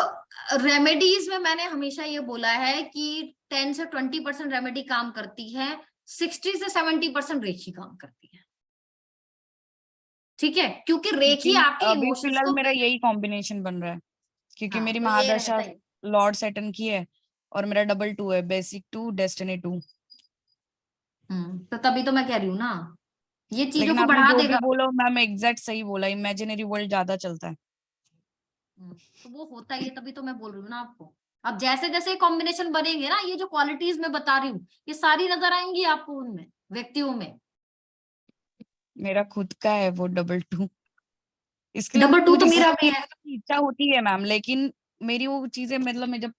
रेमेडीज में मैंने हमेशा ये बोला है कि 10 से 20% रेमेडी काम करती है, 60 से 70% रेखी काम करती है। ठीक है, क्योंकि रेखी क्योंकि आपके अभी इमोशंस फिलहाल को। मेरा यही कॉम्बिनेशन बन रहा है, क्योंकि हाँ, मेरी तो ये महादशा रहता है। लॉर्ड सैटर्न की है और मेरा डबल 2 है, बेसिक 2 डेस्टिनी 2। तो तभी तो मैं कह रही हूँ ना, ये चीजों लेकिन को आपने बढ़ा जो भी देगा। बोला मैम एग्जैक्ट सही बोला, इमेजिनरी वर्ल्ड ज्यादा चलता है। तो वो होता ही है, तभी तो मैं बोल रही हूँ ना आपको। अब जैसे जैसे कॉम्बिनेशन बनेंगे ना, ये जो क्वालिटीज मैं बता रही हूँ ये सारी नजर आएंगी आपको उनमें, व्यक्तियों में। मेरा खुद का है वो डबल 2, इसके लिए डबल 2 तो मुझे मेरा भी है। इच्छा होती है मैम, लेकिन मेरी वो चीजें मतलब मैं जब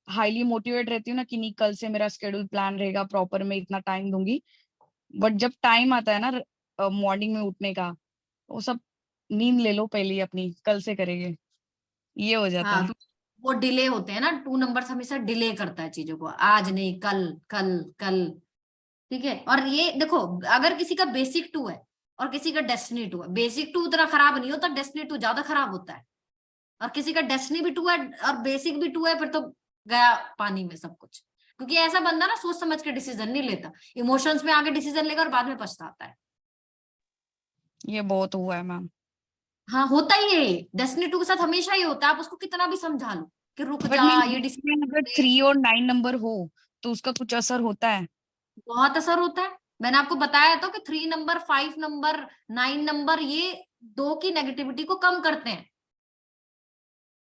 हाईली मोटिवेट रहती हूँ ना कि नहीं कल से मेरा शेड्यूल प्लान रहेगा प्रॉपर, मैं इतना टाइम दूंगी, बट जब टाइम आता है ना मॉर्निंग में उठने का, वो सब नींद ले लो पहले ही अपनी, कल से करेंगे, ये हो जाता हाँ, है। तो वो डिले होते हैं ना, 2 नंबर हमेशा डिले करता है चीजों को, आज नहीं कल, कल कल। ठीक है, और ये देखो, अगर किसी का बेसिक 2 है और किसी का डेस्टिनी 2 है, बेसिक 2 उतना खराब नहीं होता, डेस्टिनी 2 ज्यादा खराब होता है। और किसी का डेस्टिनी भी 2 है और बेसिक भी 2 है, फिर तो गया पानी में सब कुछ। क्योंकि ऐसा बंदा ना सोच समझ के डिसीजन नहीं लेता, इमोशंस में आके डिसीजन लेगा और बाद में पछताता है। ये बहुत हुआ है मैम। हाँ होता ही है, डेस्टिनी 2 के साथ हमेशा ही होता है, आप उसको कितना भी समझा लो कि रुक बट जा, नहीं, ये डिसीजन अगर 3 और 9 नंबर हो तो उसका कुछ असर होता है? बहुत असर होता है। मैंने आपको बताया तो कि 3 नंबर, 5 नंबर, 9 नंबर ये 2 की नेगेटिविटी को कम करते हैं।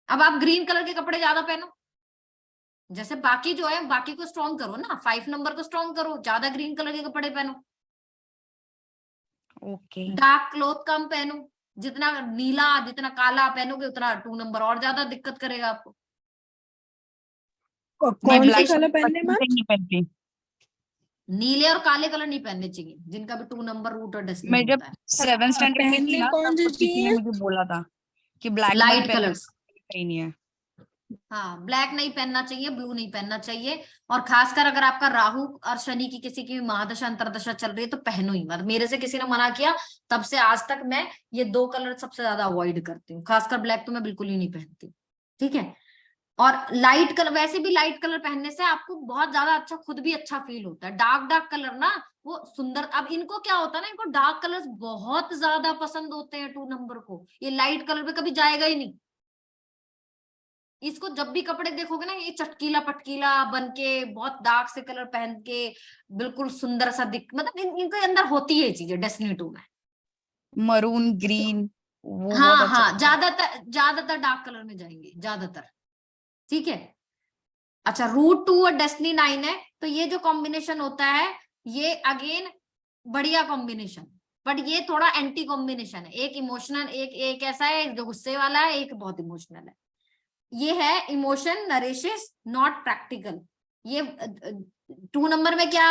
अब आप ग्रीन कलर के कपड़े ज्यादा पहनो, जैसे बाकी जो है बाकी को स्ट्रॉन्ग करो ना, 5 नंबर को स्ट्रॉन्ग करो, ज्यादा ग्रीन कलर के कपड़े पहनो। ओके। डार्क क्लोथ कम पहनो, जितना नीला जितना काला पहनोगे उतना 2 नंबर और ज्यादा दिक्कत करेगा आपको। मैं कौन से ब्लैक कलर पहनने में? नहीं पहनती। नीले और काले कलर नहीं पहनने चाहिए जिनका भी 2 नंबर रूट और डेस्टिनी मैं जब होता है। 7th स्टैंडर्ड में थी पहनने ना, कौन तब से तो किसी ने चाहिए? मुझे बोला था कि ब्लैक मत लाइट पहनना, कलर्स, सही नहीं है। हाँ ब्लैक नहीं पहनना चाहिए, ब्लू नहीं पहनना चाहिए। और खासकर अगर आपका राहु और शनि की किसी की महादशा अंतरदशा चल रही है तो पहनो ही मत। मेरे से किसी ने मना किया, तब से आज तक मैं ये 2 कलर सबसे ज्यादा अवॉइड करती हूँ, खासकर ब्लैक तो मैं बिल्कुल ही नहीं पहनती। ठीक है। और लाइट कलर, वैसे भी लाइट कलर पहनने से आपको बहुत ज्यादा अच्छा, खुद भी अच्छा फील होता है। डार्क डार्क कलर ना वो सुंदर, अब इनको क्या होता है ना, इनको डार्क कलर्स बहुत ज्यादा पसंद होते हैं 2 नंबर को, ये लाइट कलर पे कभी जाएगा ही नहीं। इसको जब भी कपड़े देखोगे ना, ये चटकीला पटकीला बन के बहुत डार्क से कलर पहन के बिल्कुल सुंदर सा दिख, मतलब इनके अंदर होती है चीजें डेस्टिनी 2 में। मरून, ग्रीन, वो बहुत हाँ अच्छा हाँ, लगता है। ज्यादातर डार्क कलर में जाएंगे ज्यादातर। ठीक है। अच्छा, रूट 2 और डेस्टिनी 9 है, तो ये जो कॉम्बिनेशन होता है ये अगेन बढ़िया कॉम्बिनेशन, बट ये थोड़ा एंटी कॉम्बिनेशन है। एक इमोशनल, एक ऐसा है जो गुस्से वाला है, एक बहुत इमोशनल है। ये है इमोशन नरिशेस नॉट प्रैक्टिकल। ये 2 नंबर में क्या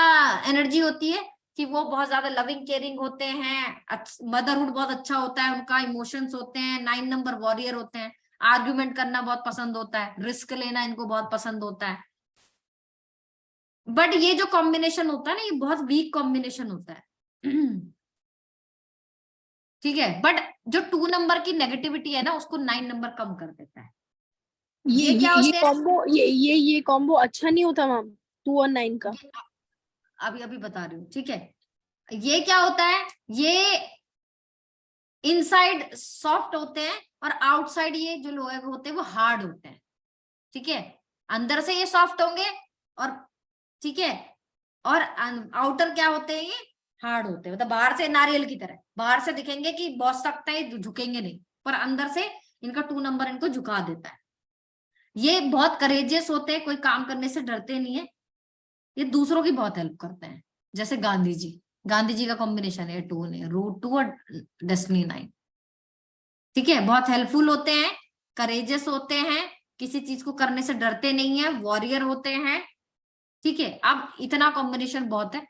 एनर्जी होती है कि वो बहुत ज्यादा लविंग केयरिंग होते हैं, मदरहुड बहुत अच्छा होता है उनका, इमोशंस होते हैं। 9 नंबर वॉरियर होते हैं, आर्ग्यूमेंट करना बहुत पसंद होता है, रिस्क लेना इनको बहुत पसंद होता है। बट ये जो कॉम्बिनेशन होता है ना, ये बहुत वीक कॉम्बिनेशन होता है। ठीक है। बट जो 2 नंबर की नेगेटिविटी है ना, उसको 9 नंबर कम कर देता है। ये क्या ये होते हैं, कॉम्बो ये कॉम्बो अच्छा नहीं होता मैम 2 और 9 का? अभी अभी बता रही हूँ। ठीक है। ये क्या होता है, ये इनसाइड सॉफ्ट होते हैं और आउटसाइड ये जो लोग होते हैं वो हार्ड होते हैं। ठीक है। अंदर से ये सॉफ्ट होंगे और ठीक है, और आउटर क्या होते हैं, ये हार्ड होते हैं। मतलब बाहर से नारियल की तरह, बाहर से दिखेंगे कि बहुत सख्त है, झुकेंगे नहीं, पर अंदर से इनका 2 नंबर इनको झुका देता है। ये बहुत करेजियस होते हैं, कोई काम करने से डरते नहीं है, ये दूसरों की बहुत हेल्प करते हैं। जैसे गांधी जी का कॉम्बिनेशन है 2 ने, रूट 2 और डेस्टिनी 9। ठीक है। बहुत हेल्पफुल होते हैं, करेजियस होते हैं, किसी चीज को करने से डरते नहीं है, वॉरियर होते हैं। ठीक है। अब इतना कॉम्बिनेशन बहुत है,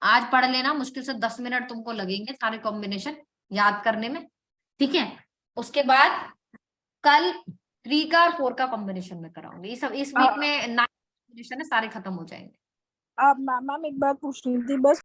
आज पढ़ लेना, मुश्किल से 10 मिनट तुमको लगेंगे सारे कॉम्बिनेशन याद करने में। ठीक है। उसके बाद कल 3 का और 4 का कॉम्बिनेशन में कराऊंगी। इस वीक में 9 कॉम्बिनेशन है, सारे खत्म हो जाएंगे। आप मैम एक बात पूछनी थी बस,